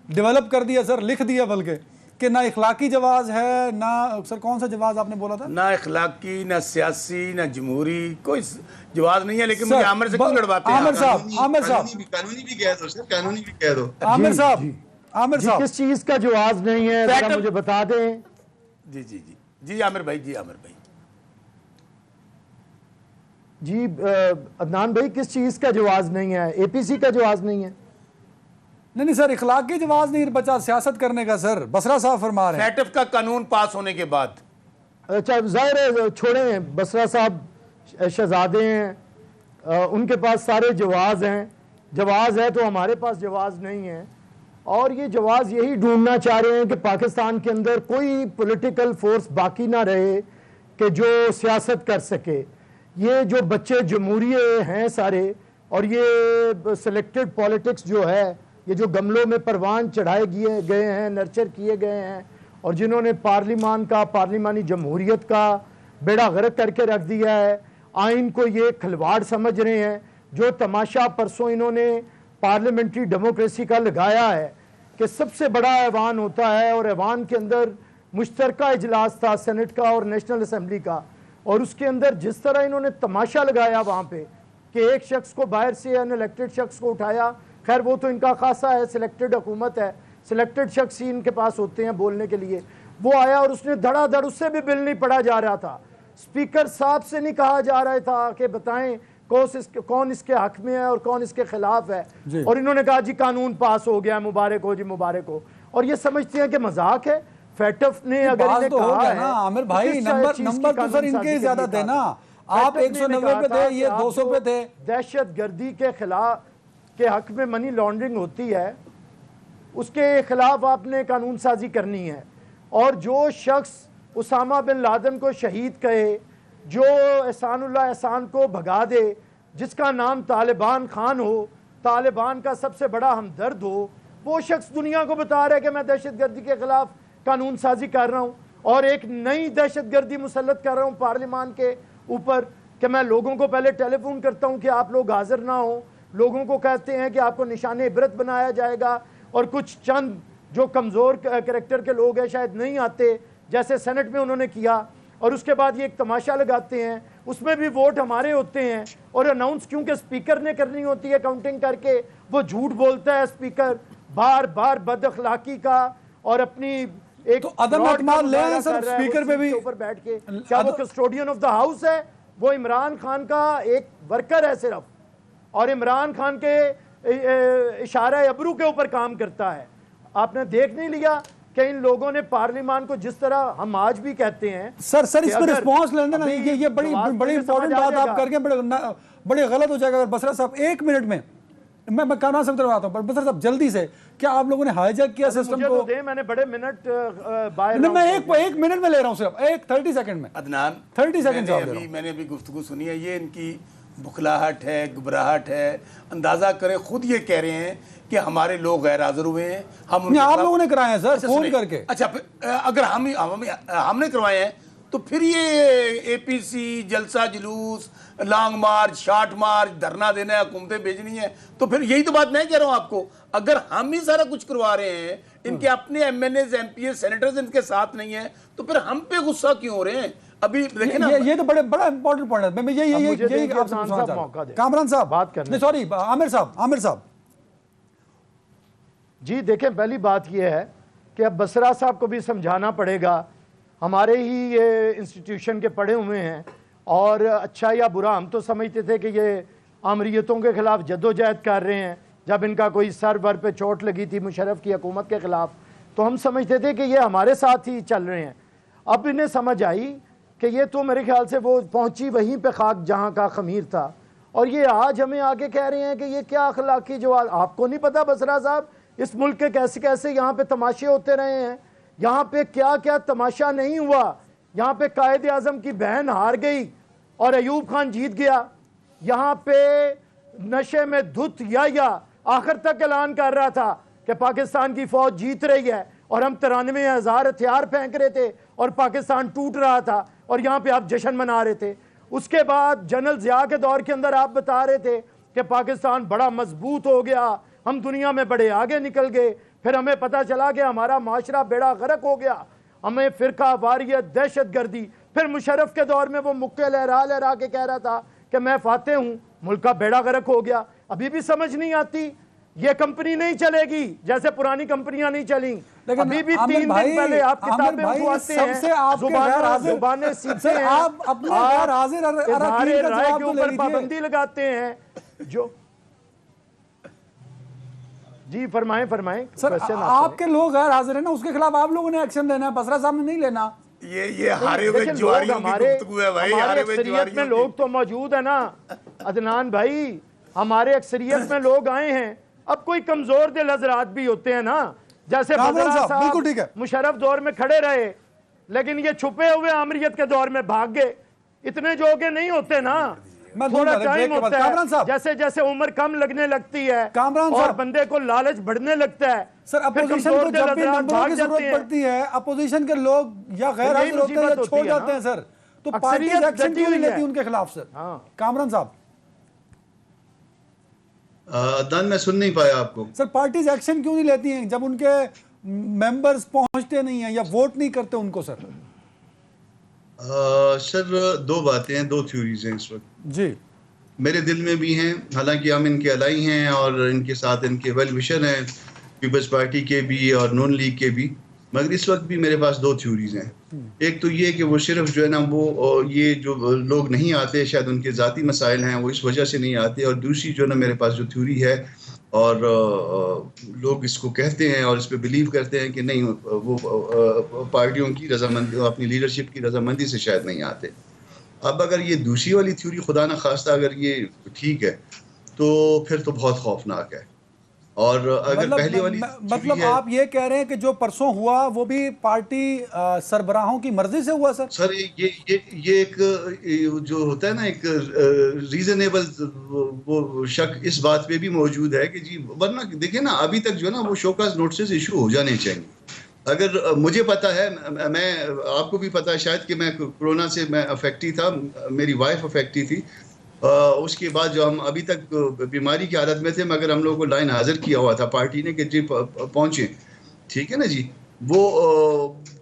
Speaker 1: डेवलप कर दिया सर, लिख दिया बल्कि कि ना इखलाकी जवाज है, ना सर कौन सा जवाज आपने बोला था?
Speaker 4: ना इखलाकी, ना सियासी, ना जमहूरी, कोई जवाज नहीं है। लेकिन मुझे आमिर से क्यों लड़वाते हैं?
Speaker 1: आमिर साहब
Speaker 3: कानूनी भी कह दो सर, कानूनी भी कह दो।
Speaker 1: आमिर साहब
Speaker 5: किस चीज का जवाब नहीं है जरा मुझे बता दें।
Speaker 4: जी आमिर भाई,
Speaker 5: जी अदनान भाई, किस चीज का जवाब नहीं है? एपीसी का जवाब नहीं है?
Speaker 1: नहीं सर, इखलाकी जवाब नहीं बचा सियासत करने का सर, बसरा साहब फरमा रहे हैं।
Speaker 4: फैटफ का कानून पास होने के बाद।
Speaker 5: अच्छा जाहिर है, छोड़ें, बसरा साहब शहजादे हैं, उनके पास सारे जवाब हैं। जवाब है तो हमारे पास जवाब नहीं है, और ये जवाब यही ढूंढना चाह रहे हैं कि पाकिस्तान के अंदर कोई पॉलिटिकल फोर्स बाकी ना रहे कि जो सियासत कर सके। ये जो बच्चे जमहूरिये हैं सारे, और ये सिलेक्टेड पॉलिटिक्स जो है, ये जो गमलों में परवान चढ़ाए गए हैं, नर्चर किए गए हैं, और जिन्होंने पार्लिमान का, पार्लिमानी जमहूरियत का बेड़ा गर्क करके रख दिया है, आइन को ये खिलवाड़ समझ रहे हैं। जो तमाशा परसों इन्होंने पार्लियामेंट्री डेमोक्रेसी का लगाया है कि सबसे बड़ा ऐवान होता है, और ऐवान के अंदर मुश्तरका इजलास था सेनेट का और नेशनल असम्बली का, और उसके अंदर जिस तरह इन्होंने तमाशा लगाया वहाँ पे कि एक शख्स को बाहर से अनइलेक्टेड शख्स को उठाया, खैर वो तो इनका खासा है, सिलेक्टेड हुकूमत है, सिलेक्टेड शख्स ही इनके पास होते हैं बोलने के लिए। वो आया और उसने धड़ाधड़, उससे भी बिल नहीं पढ़ा जा रहा था, स्पीकर साहब से नहीं कहा जा रहा था कि बताएं कौन इसके हक में है और कौन इसके खिलाफ है, और इन्होंने कहा जी कानून पास हो गया, मुबारक हो जी, मुबारक हो। और ये समझते हैं कि मजाक है। फैटफ ने अगर इन्हें
Speaker 1: तो
Speaker 5: कहा है,
Speaker 1: आमिर भाई, नंबर तो सर इनके ज्यादा थे ना, आप 190 पे थे, ये 200 पे थे।
Speaker 5: दहशत गर्दी के खिलाफ के हक में मनी लॉन्ड्रिंग होती है, उसके खिलाफ आपने कानून साजी करनी है। और जो शख्स उसामा बिन लादेन को शहीद कहे, जो एहसानुल्लाह एहसान को भगा दे, जिसका नाम तालिबान खान हो, तालिबान का सबसे बड़ा हमदर्द हो, वो शख्स दुनिया को बता रहा है कि मैं दहशत गर्दी के खिलाफ कानून साजी कर रहा हूँ और एक नई दहशत गर्दी मुसल्लत कर रहा हूँ पार्लियामान के ऊपर, कि मैं लोगों को पहले टेलीफोन करता हूँ कि आप लोग हाजिर ना हो, लोगों को कहते हैं कि आपको निशाने इबरत बनाया जाएगा, और कुछ चंद जो कमज़ोर कैरेक्टर के लोग हैं शायद नहीं आते, जैसे सेनेट में उन्होंने किया, और उसके बाद ये एक तमाशा लगाते हैं, उसमें भी वोट हमारे होते हैं, और अनाउंस क्योंकि स्पीकर ने करनी होती है काउंटिंग करके, वो झूठ बोलता है स्पीकर बार बार बद अखलाकी का, और अपनी एक
Speaker 1: तो अदम एतमाद ले रहे हैं सर स्पीकर पे भी
Speaker 5: ऊपर बैठ के। क्या वो कस्टोडियन ऑफ द हाउस है? वो इमरान खान का एक वर्कर है सिर्फ, और इमरान खान के इशारा अबरू के ऊपर काम करता है। आपने देख नहीं लिया कि इन लोगों ने पार्लियामान को जिस तरह हम आज भी कहते हैं
Speaker 1: सर
Speaker 5: कि
Speaker 1: इसमें
Speaker 5: अगर
Speaker 1: रिस्पॉन्स लेने ना,
Speaker 5: अभी
Speaker 1: ये बड़ी
Speaker 5: जवाब
Speaker 1: बड़ी
Speaker 5: में
Speaker 1: इंपॉर्टेंट
Speaker 5: समझ आ
Speaker 1: बात आप
Speaker 5: जाएगा।
Speaker 1: करके बड़े गलत हो जाएगा। अगर बसरा साहब 1 मिनट में, मैं कामरान साहब तरफ आता हूँ, पर बसरा साहब जल्दी से, क्या आप लोगों ने हाईजैक किया सिस्टम
Speaker 5: मुझे
Speaker 1: को?
Speaker 5: तो दे, मैंने बड़े मिनट बाय
Speaker 1: नहीं, मैं एक मिनट में ले रहा हूँ, सिर्फ 30 सेकंड में।
Speaker 2: अदनान
Speaker 1: 30 सेकंड आप ले रहा हूँ।
Speaker 2: मैंने अभी गुफ्तगू सुनी है, ये इनकी बुखलाहट है, घबराहट है। अंदाजा करें, खुद ये कह रहे हैं कि हमारे लोग गैर हाजिर हुए हैं, हम उनके
Speaker 1: आप
Speaker 2: खिलाफ-
Speaker 1: लोगों ने कराए हैं सर,
Speaker 2: अच्छा,
Speaker 1: फोन
Speaker 2: सुनिए।
Speaker 1: करके।
Speaker 2: अच्छा, फिर अगर हमने करवाए हैं तो फिर ये एपीसी, जलसा जुलूस, लॉन्ग मार्च, शॉर्ट मार्च, धरना देना है, हुकूमतें भेजनी है, तो फिर यही तो बात मैं कह रहा हूं आपको। अगर हम ही सारा कुछ करवा रहे हैं, इनके अपने एमएनएज, एमपीएस, सेनेटर्स इनके साथ नहीं है, तो फिर हम पे गुस्सा क्यों हो रहे हैं? अभी देखिए ना,
Speaker 1: ये तो बड़ा इंपॉर्टेंट पॉइंट है। मैं यही
Speaker 5: अब मुझे देखिए,
Speaker 1: आपसे
Speaker 5: अदनान
Speaker 1: पूछना
Speaker 5: साहब
Speaker 1: चाह रहा
Speaker 5: मौका
Speaker 1: हूं।
Speaker 5: दें।
Speaker 1: कामरान साहब
Speaker 5: बात करने
Speaker 1: नहीं, सॉरी, आमिर साहब
Speaker 5: जी देखें, पहली बात यह है कि अब बसरा साहब को भी समझाना पड़ेगा। हमारे ही ये इंस्टीट्यूशन के पढ़े हुए हैं, और अच्छा या बुरा हम तो समझते थे कि ये आमरीतों के खिलाफ जद्दोजहद कर रहे हैं। जब इनका कोई सर वर पे चोट लगी थी मुशर्रफ की हुकूमत के खिलाफ, तो हम समझते थे कि ये हमारे साथ ही चल रहे हैं। अब इन्हें समझ आई कि ये तो मेरे ख्याल से वो पहुंची वहीं पे खाक जहां का खमीर था, और ये आज हमें आगे कह रहे हैं कि ये क्या अखलाकी जो आपको नहीं पता बसरा साहब, इस मुल्क के कैसे कैसे यहाँ पे तमाशे होते रहे हैं, यहाँ पे क्या क्या तमाशा नहीं हुआ। यहाँ पे कायद आजम की बहन हार गई और अयूब खान जीत गया। यहाँ पे नशे में धुत या आखिर तक ऐलान कर रहा था कि पाकिस्तान की फौज जीत रही है, और हम 93,000 हथियार फेंक रहे थे और पाकिस्तान टूट रहा था, और यहाँ पे आप जश्न मना रहे थे। उसके बाद जनरल जिया के दौर के अंदर आप बता रहे थे कि पाकिस्तान बड़ा मजबूत हो गया, हम दुनिया में बड़े आगे निकल गए। फिर हमें पता चला कि हमारा माशरा बेड़ा गर्क हो गया, हमें फिरका वारियत, दहशत गर्दी। फिर मुशर्रफ के दौर में वो मुक्के लहरा लहरा के कह रहा था कि मैं फाते हूं, मुल्क का बेड़ा गर्क हो गया। अभी भी समझ नहीं आती, ये कंपनी नहीं चलेगी जैसे पुरानी कंपनियां नहीं चली।
Speaker 1: लेकिन
Speaker 5: अभी भी
Speaker 1: आमिर
Speaker 5: 3 दिन
Speaker 1: भाई,
Speaker 5: पहले आप
Speaker 1: आमिर
Speaker 5: किताबें
Speaker 1: भाई,
Speaker 5: उठवाते
Speaker 1: सबसे आपके गैर हाजिर-
Speaker 5: जुबानें सीखते
Speaker 1: सर,
Speaker 5: हैं,
Speaker 1: आप अपने गैर हाजिर अरकान
Speaker 5: इज़हारे
Speaker 1: का
Speaker 5: राय
Speaker 1: जवाब
Speaker 5: के
Speaker 1: तो ले
Speaker 5: ऊपर
Speaker 1: लीजिए।
Speaker 5: पाबंदी लगाते हैं जो जी फरमाएं
Speaker 1: सर,
Speaker 5: क्वेश्चन
Speaker 1: आपके लोग गैर हाजिर है ना, उसके खिलाफ आप लोगों ने एक्शन लेना है, बसरा साहब ने नहीं लेना।
Speaker 2: ये हारे हुए जुआरियों की गुफ्तगू है भाई, हारे हुए
Speaker 5: अक्सरियत में
Speaker 2: जुआरियों
Speaker 5: लोग
Speaker 2: की।
Speaker 5: तो मौजूद है ना अदनान भाई, हमारे अक्सरियत में लोग आए हैं। अब कोई कमजोर दिल हजरात भी होते हैं ना, जैसे
Speaker 1: कामरान
Speaker 5: बसरा
Speaker 1: साहब, बिल्कुल ठीक है।
Speaker 5: मुशर्रफ दौर में खड़े रहे, लेकिन ये छुपे हुए आमरीत के दौर में भाग गए। इतने जोगे नहीं होते ना,
Speaker 1: मैं
Speaker 5: थोड़ा
Speaker 1: दूंगा, ब्रेक
Speaker 5: टाइम
Speaker 1: के बाद।
Speaker 5: होता
Speaker 1: कामरान
Speaker 5: है,
Speaker 1: साहब।
Speaker 5: जैसे जैसे उम्र कम लगने लगती है
Speaker 1: कामरान
Speaker 5: और
Speaker 1: साहब।
Speaker 5: बंदे को लालच बढ़ने लगता है।
Speaker 1: सर,
Speaker 5: फिर
Speaker 1: अपोजिशन
Speaker 5: कमजोर
Speaker 1: को
Speaker 5: दिल
Speaker 1: जब भी
Speaker 5: हजरात
Speaker 1: नंबरों
Speaker 5: भाग
Speaker 1: की
Speaker 5: जाते
Speaker 1: जरूरत
Speaker 5: हैं।
Speaker 1: पड़ती है, अपोजिशन के लोग या गैर
Speaker 5: यही
Speaker 1: हाजिर होते हैं या
Speaker 5: मुसीबत होती
Speaker 1: छोड़
Speaker 5: है ना।
Speaker 1: जाते हैं सर, तो पार्टी
Speaker 5: अक्सरियत
Speaker 1: एक्शन
Speaker 5: डटी
Speaker 1: क्यों नहीं
Speaker 5: हुई है।
Speaker 1: लेती उनके खिलाफ सर?
Speaker 5: हाँ।
Speaker 1: कामरान साहब,
Speaker 3: अदनान, मैं सुन नहीं पाया आपको।
Speaker 1: सर पार्टीज एक्शन क्यों नहीं लेती हैं जब उनके मेंबर्स पहुंचते नहीं हैं या वोट नहीं करते उनको सर?
Speaker 3: सर, दो बातें हैं, दो थ्योरीज हैं इस वक्त
Speaker 1: जी,
Speaker 3: मेरे दिल में भी हैं। हालांकि हम इनके अलाई हैं और इनके साथ इनके वेल विशर हैं, पीपल्स पार्टी के भी और नॉन लीग के भी, मगर इस वक्त भी मेरे पास दो थ्योरीज हैं। एक तो ये कि वो सिर्फ जो है ना वो ये जो लोग नहीं आते, शायद उनके ज़ाती मसाइल हैं, वो इस वजह से नहीं आते। और दूसरी जो है ना मेरे पास जो थ्योरी है, और लोग इसको कहते हैं और इस पर बिलीव करते हैं कि नहीं, वो पार्टियों की रजामंदी, अपनी लीडरशिप की रजामंदी से शायद नहीं आते। अब अगर ये दूसरी वाली थ्योरी खुदा न खास्ता अगर ये ठीक है, तो फिर तो बहुत खौफनाक है। और अगर पहली वाली
Speaker 1: मतलब आप ये कह रहे हैं कि जो परसों हुआ वो भी पार्टी सरबराहों की मर्जी से हुआ सर?
Speaker 3: सर, ये एक जो होता है ना, एक रीजनेबल वो शक इस बात पे भी मौजूद है कि जी, वरना देखिए ना, अभी तक जो है ना वो शोकाज नोटिस इशू हो जाने चाहिए। अगर मुझे पता है, मैं आपको भी पता है शायद कि मैं कोरोना से मैं अफेक्टी था, मेरी वाइफ अफेक्टी थी। उसके बाद जो हम अभी तक बीमारी की हालत में थे, मगर हम लोगों को लाइन हाजिर किया हुआ था पार्टी ने कि जी पहुँचे, ठीक है ना जी। वो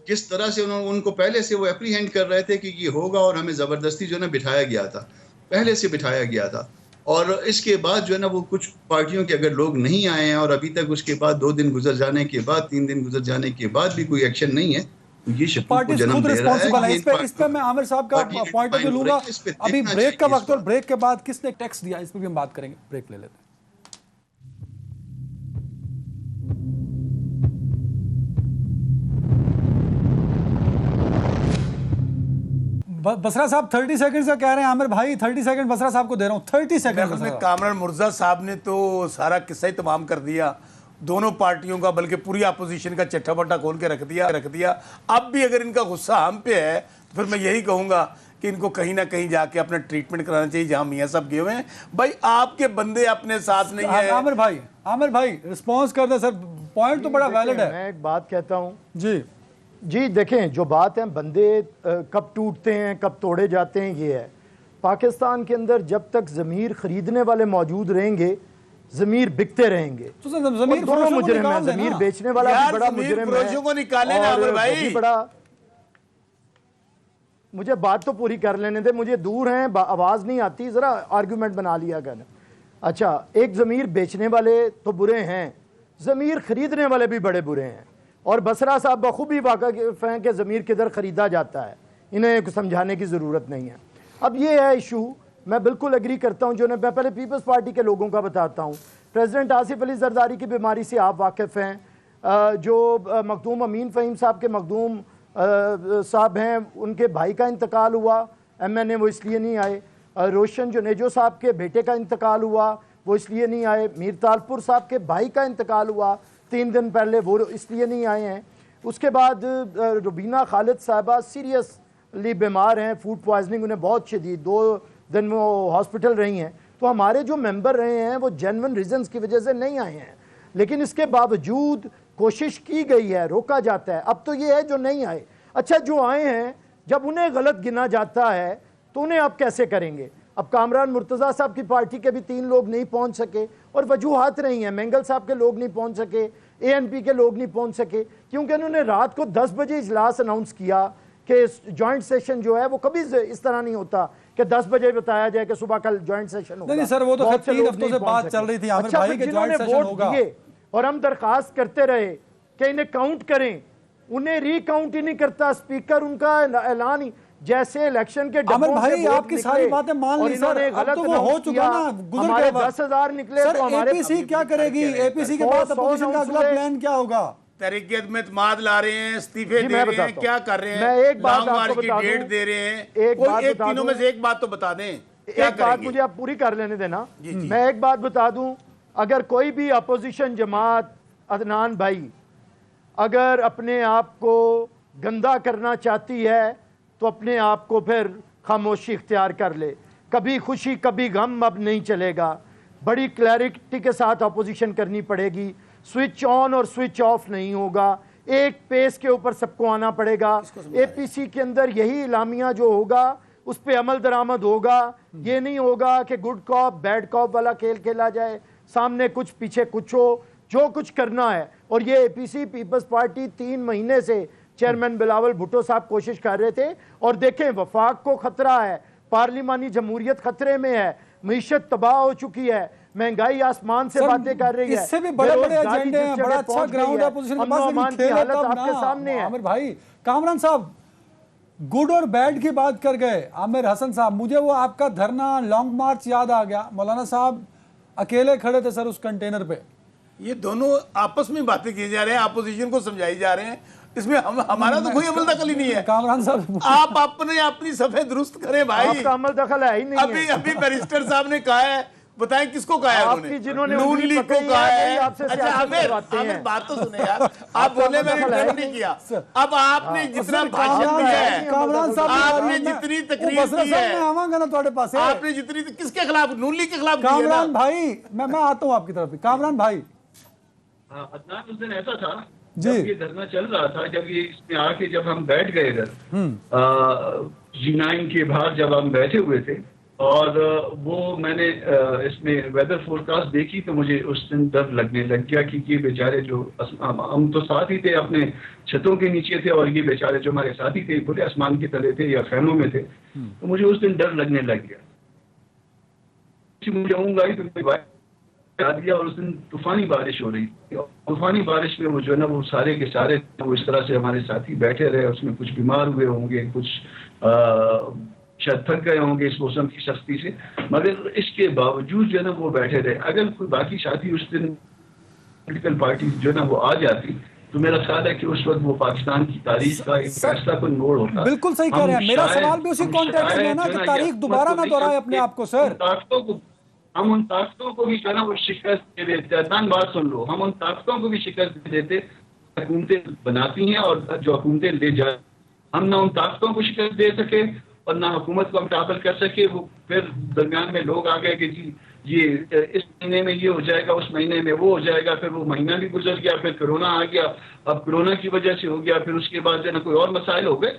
Speaker 3: किस तरह से उनको पहले से वो एप्रीहेंड कर रहे थे कि ये होगा, और हमें ज़बरदस्ती जो है ना बिठाया गया था, पहले से बिठाया गया था। और इसके बाद जो है ना वो कुछ पार्टियों के अगर लोग नहीं आए हैं और अभी तक उसके बाद 2 दिन गुजर जाने के बाद, 3 दिन गुजर जाने के बाद भी कोई एक्शन नहीं है, तो ये शक को
Speaker 1: पार्टी
Speaker 3: जन्म
Speaker 1: खुद
Speaker 3: दे रहा
Speaker 1: रिस्पॉन्सिबल है।
Speaker 3: है।
Speaker 1: इस पे मैं आमिर साहब का
Speaker 3: पार्टी
Speaker 1: पॉइंट ऑफ व्यू लूंगा।
Speaker 3: इस पे
Speaker 1: अभी
Speaker 3: देखना
Speaker 1: ब्रेक का
Speaker 3: चाहिए
Speaker 1: वक्त, और ब्रेक के बाद किसने टैक्स दिया इस पे भी हम बात करेंगे। ब्रेक ले लेते हैं। बसरा साहब 30 सेकंड का कह रहे हैं आमिर भाई, 30 सेकंड बसरा साहब को दे रहा हूँ, 30 सेकंड।
Speaker 4: कामरान मुर्जा साहब ने तो सारा किस्सा ही तमाम कर दिया, दोनों पार्टियों का, बल्कि पूरी अपोजिशन का चट्टा बट्टा खोल के रख दिया। अब भी अगर इनका गुस्सा हम पे है तो फिर मैं यही कहूंगा कि इनको कहीं ना कहीं जाके अपना ट्रीटमेंट कराना चाहिए जहां मियां साहब गए हुए हैं। भाई आपके बंदे अपने साथ नहीं है।
Speaker 1: आमिर भाई रिस्पॉन्स कर दे सर, पॉइंट तो बड़ा वैलिड है।
Speaker 5: मैं एक बात कहता हूँ
Speaker 1: जी,
Speaker 5: देखें जो बात है, बंदे कब टूटते हैं कब तोड़े जाते हैं, ये है पाकिस्तान के अंदर जब तक ज़मीर खरीदने वाले मौजूद रहेंगे ज़मीर बिकते रहेंगे।
Speaker 1: तो ज़मीर
Speaker 5: दोनों मुजरिम हैं, ज़मीर बेचने वाला भी बड़ा मुजरिम है
Speaker 4: को निकाले ना आमिर भाई।
Speaker 5: बड़ा, मुझे बात तो पूरी कर लेने दे, मुझे दूर हैं, आवाज़ नहीं आती, ज़रा आर्गूमेंट बना लिया कर। अच्छा, एक ज़मीर बेचने वाले तो बुरे हैं, ज़मीर खरीदने वाले भी बड़े बुरे हैं। और बसरा साहब बखूबी वाक़िफ़ हैं कि ज़मीर किधर ख़रीदा जाता है, इन्हें समझाने की ज़रूरत नहीं है। अब ये है इशू, मैं बिल्कुल एग्री करता हूँ। जो मैं पहले पीपल्स पार्टी के लोगों का बताता हूँ। प्रेसिडेंट आसिफ अली जरदारी की बीमारी से आप वाकिफ़ हैं, जो मखदूम अमीन फ़हीम साहब के मखदूम साहब हैं, उनके भाई का इंतकाल हुआ, MNA वो इसलिए नहीं आए। रोशन जुनेजो साहब के बेटे का इंतकाल हुआ, वो इसलिए नहीं आए। मीर तालपुर साहब के भाई का इंतकाल हुआ 3 दिन पहले, वो इसलिए नहीं आए हैं। उसके बाद रुबीना खालिद साहबा सीरियसली बीमार हैं, फूड पॉइजनिंग उन्हें बहुत शदीद, 2 दिन वो हॉस्पिटल रही हैं। तो हमारे जो मेंबर रहे हैं वो जेन्युइन रीजंस की वजह से नहीं आए हैं, लेकिन इसके बावजूद कोशिश की गई है, रोका जाता है। अब तो ये है जो नहीं आए। अच्छा, जो आए हैं जब उन्हें गलत गिना जाता है तो उन्हें आप कैसे करेंगे? अब कामरान मुर्तज़ा साहब की पार्टी के भी 3 लोग नहीं पहुंच सके और वजूहात रही हैं। मेंगल साहब के लोग नहीं पहुंच सके, ANP के लोग नहीं पहुंच सके, क्योंकि उन्होंने रात को 10 बजे इजलास अनाउंस किया कि जॉइंट सेशन जो है वो कभी इस तरह नहीं होता कि 10 बजे बताया जाए कि सुबह कल जॉइंट सेशन होगा।
Speaker 1: नहीं सर, वो तो 3 हफ्तों से बात चल रही थी आमिर भाई के जॉइंट सेशन होगा,
Speaker 5: और हम दरखास्त करते रहे कि इन्हें काउंट करें, उन्हें रिकाउंट ही नहीं करता स्पीकर। उनका ऐलान ही जैसे इलेक्शन के
Speaker 1: आमिर भाई आपकी सारी बातें मान ली सर, अब तो वो हो चुका ना, गुजर गया।
Speaker 5: 10,000 निकले
Speaker 1: सर,
Speaker 5: तो हमारे
Speaker 1: APC क्या करेगी? APC के बाद अपोजिशन का अगला प्लान क्या होगा?
Speaker 4: तहरीक में इत्मीनान ला रहे हैं, इस्तीफे दे रहे हैं, क्या कर रहे हैं?
Speaker 5: मैं एक बात
Speaker 4: लॉन्ग मार्च की डेट दे रहे हैं। कोई एक तीनों में से एक बात तो बता दें,
Speaker 5: एक बात मुझे आप पूरी कर लेने देना। मैं एक बात बता दूं, अगर कोई भी अपोजिशन जमात, अदनान भाई, अगर अपने आप को गंदा करना चाहती है तो अपने आप को फिर खामोशी इख्तियार कर ले। कभी खुशी कभी गम अब नहीं चलेगा, बड़ी क्लैरिटी के साथ अपोजिशन करनी पड़ेगी। स्विच ऑन और स्विच ऑफ नहीं होगा, एक पेस के ऊपर सबको आना पड़ेगा। APC के अंदर यही इलामिया जो होगा उस पर अमल दरामद होगा। ये नहीं होगा कि गुड कॉप बैड कॉप वाला खेल खेला जाए, सामने कुछ पीछे कुछ हो। जो कुछ करना है, और ये APC पीपल्स पार्टी 3 महीने से चेयरमैन बिलावल भुट्टो साहब कोशिश कर रहे थे, और देखें वफाक को खतरा है, पार्लिमानी जमहूरियत खतरे में है, मीशत तबाह हो चुकी है, महंगाई आसमान से बातें कर रही है।
Speaker 1: इससे भी बड़े बड़े एजेंडे हैं, बड़ा अच्छा ग्राउंड है अपोजिशन के पास, लेकिन खेल
Speaker 5: हालत आपके सामने है।
Speaker 1: आमिर भाई, कामरान साहब गुड और बैड की बात कर गए। आमिर हसन साहब, मुझे वो आपका धरना लॉन्ग मार्च याद आ गया। मौलाना साहब अकेले खड़े थे सर उस कंटेनर पे।
Speaker 4: ये दोनों आपस में बातें की जा रहे हैं, अपोजिशन को समझाई जा रहे हैं, इसमें हमारा तो कोई अमल दखल ही नहीं है।
Speaker 1: कामरान साहब,
Speaker 4: आप अपनी सफे दुरुस्त करें भाई,
Speaker 5: आपका अमल दखल है ही नहीं।
Speaker 4: अभी बैरिस्टर साहब ने कहा है, बताएं किसको कहा है
Speaker 5: आपकी जिन्होंने
Speaker 4: नून लीग को कहा है। अच्छा
Speaker 5: आमिर
Speaker 4: बात तो सुने यार, आप बोले मैंने इंटरव्यू नहीं किया। अब आपने जितना भाषण दिया है,
Speaker 1: कामरान साहब
Speaker 4: आपने जितनी तकरीर की है,
Speaker 1: आवांगा ना तुम्हारे पास,
Speaker 4: आपने जितनी, किसके खिलाफ? नून लीग के खिलाफ।
Speaker 1: कामरान भाई, मैं आता हूँ आपकी तरफ। कामरान भाई,
Speaker 6: अदनान, उस दिन ऐसा था
Speaker 1: जी,
Speaker 6: जब ये धरना चल रहा था, जब ये इसमें आके जब हम बैठ गए इधर G9 के बाहर जब हम बैठे हुए थे, और वो मैंने इसमें वेदर फोरकास्ट देखी तो मुझे उस दिन डर लगने लग गया कि ये बेचारे जो हम तो साथ ही थे, अपने छतों के नीचे थे, और ये बेचारे जो हमारे साथी थे पूरे आसमान के तले थे या खैमों में थे, तो मुझे उस दिन डर लगने लग गया। मुझे जाऊंगा ही तो याद दिया, और उस दिन तूफानी बारिश हो रही थी, तूफानी बारिश में वो जो है ना, वो सारे के सारे वो इस तरह से हमारे साथी बैठे रहे। उसमें कुछ बीमार हुए होंगे, कुछ शायद थक गए होंगे इस मौसम की सख्ती से, मगर इसके बावजूद जो है ना वो बैठे रहे। अगर कोई बाकी साथी उस दिन पॉलिटिकल पार्टी जो है ना वो आ जाती तो मेरा ख्याल है कि उस वक्त वो पाकिस्तान की तारीख का एक फैसला कोई मोड़ होगा।
Speaker 1: बिल्कुल सही कह रहे हैं। मेरा सवाल भी उसी कॉन्टेक्स्ट में है ना कि तारीख दोबारा ना दोहराए अपने आप को सर।
Speaker 6: हम उन ताकतों को भी जो है ना वो शिकस्त दे देते। अदनान बात सुन लो, हम उन ताकतों को भी शिकस्त दे देते हुकूमतें बनाती हैं और जो हुकूमतें ले जाए, हम ना उन ताकतों को शिकस्त दे सके और ना हुकूमत को हम टापल कर सके। वो फिर दरमियान में लोग आ गए कि जी ये इस महीने में ये हो जाएगा, उस महीने में वो हो जाएगा, फिर वो महीना भी गुजर गया, फिर कोरोना आ गया, अब कोरोना की वजह से हो गया, फिर उसके बाद जो है ना कोई और मसाइल हो गए।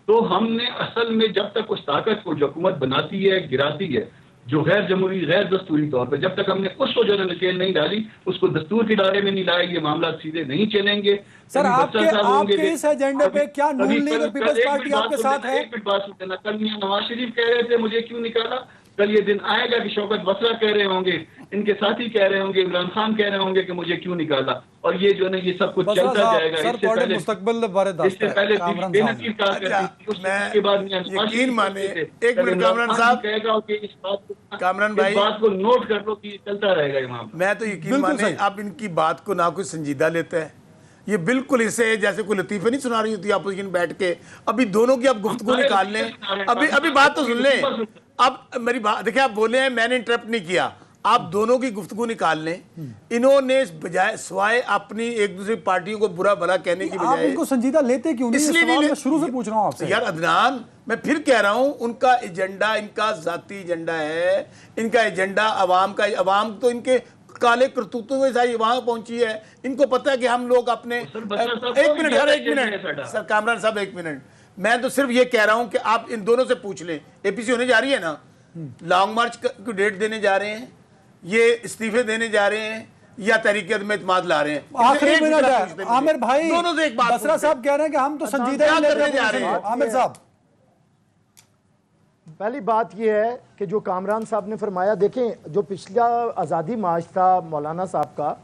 Speaker 6: तो हमने असल में जब तक उस ताकत को जो हुकूमत बनाती है, गिराती है, जो गैर जमहूरी गैर दस्तूरी तौर पर, जब तक हमने उसको जो है नकेल नहीं डाली, उसको दस्तूर के दायरे में नहीं लाया, ये मामला सीधे नहीं चलेंगे।
Speaker 1: सर आपके इस एजेंडे पे क्या नून लीग और पीपल्स पार्टी आपके साथ है?
Speaker 6: एक मिनट बात सुनना। कल मियां नवाज शरीफ कह रहे थे मुझे क्यों निकाला, कल ये दिन आएगा कि शौकत बसरा कह रहे होंगे, इनके साथी कह रहे होंगे, इमरान खान कह रहे होंगे कि मुझे क्यों निकाला, और ये जो है ये सब कुछ चलता जाएगा। इससे पहले
Speaker 1: मुस्तकबिल बारे
Speaker 6: इससे पहले बेनजीर कहा करती थी, उसके बाद मियां नवाज
Speaker 4: यकीन माने, एक मिनट कामरान साहब
Speaker 6: कहेगा कि इस बात को,
Speaker 4: कामरान भाई,
Speaker 6: इस बात को नोट कर लो कि चलता रहेगा ये मामला।
Speaker 4: मैं तो यकीन माने आप इनकी बात को ना कुछ संजीदा लेते हैं। ये बिल्कुल इसे जैसे कोई लतीफे नहीं सुना रही होती अपोजिशन बैठ के। अभी दोनों की आप गुफ्तगू निकाल लें, अभी बात तो सुन लें। अब मेरी बात देखिए, आप बोले हैं मैंने इंटरप्ट नहीं किया, आप दोनों की गुफ्तगू निकाल लें। इन्होंने बजाय सिवाय अपनी एक दूसरी पार्टियों को बुरा भला कहने की बजाय,
Speaker 1: इनको संजीदा लेते क्यों नहीं?
Speaker 4: इसलिए
Speaker 1: मैं शुरू से पूछ रहा हूं आपसे
Speaker 4: यार अदनान, मैं फिर कह रहा हूं उनका एजेंडा, इनका जाती एजेंडा है। इनका एजेंडा अवाम का, अवाम तो इनके काले करतूतों के साथ वहां पहुंची है। इनको पता है कि हम लोग अपने एक मिनट सर कामरान साहब, एक मिनट, मैं तो सिर्फ ये कह रहा हूं कि आप इन दोनों से पूछ लें, एपीसी होने जा रही है ना, लॉन्ग मार्च की डेट देने जा रहे हैं, ये इस्तीफे देने जा रहे हैं, या तहरीक में इत्मीनान ला रहे हैं?
Speaker 1: आखिरी मिनट है आमिर भाई,
Speaker 4: दोनों से एक बात,
Speaker 1: बसरा साहब कह रहे हैं कि हम तो संजीदा ही लेते जा रहे हैं। आमिर साहब,
Speaker 5: पहली बात यह है कि जो कामरान साहब ने फरमाया, देखें जो पिछला आज़ादी मार्च था मौलाना साहब का,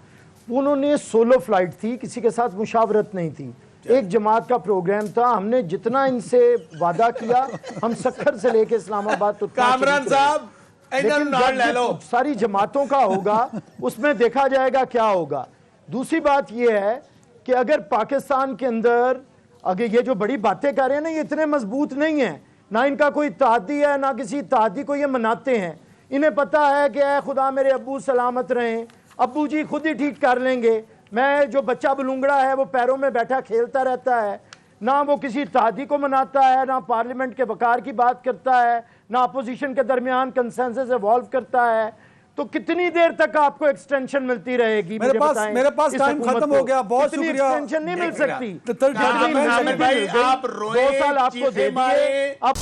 Speaker 5: उन्होंने सोलो फ्लाइट थी, किसी के साथ मुशावरत नहीं थी, एक जमात का प्रोग्राम था। हमने जितना इनसे वादा किया, हम सक्खर से लेके इस्लामाबाद तो
Speaker 4: कामरान साहब
Speaker 5: सारी जमातों का होगा, उसमें देखा जाएगा क्या होगा। दूसरी बात यह है कि अगर पाकिस्तान के अंदर अगर ये जो बड़ी बातें कर रहे हैं ना, ये इतने मजबूत नहीं है, ना इनका कोई इत्तेहादी है, ना किसी इत्तेहादी को ये मनाते हैं। इन्हें पता है कि ऐ खुदा मेरे अब्बू सलामत रहें, अब्बू जी खुद ही ठीक कर लेंगे, मैं जो बच्चा बलूंगड़ा है वो पैरों में बैठा खेलता रहता है। ना वो किसी इत्तेहादी को मनाता है, ना पार्लियामेंट के वकार की बात करता है, ना अपोजिशन के दरमियान कंसेंसस इवॉल्व करता है। तो कितनी देर तक आपको एक्सटेंशन मिलती रहेगी?
Speaker 1: मेरे पास टाइम खत्म हो गया, बहुत शुक्रिया।
Speaker 5: एक्सटेंशन नहीं मिल सकती।
Speaker 4: भाई आप रोए,
Speaker 5: 2 साल आपको दे दिए, अब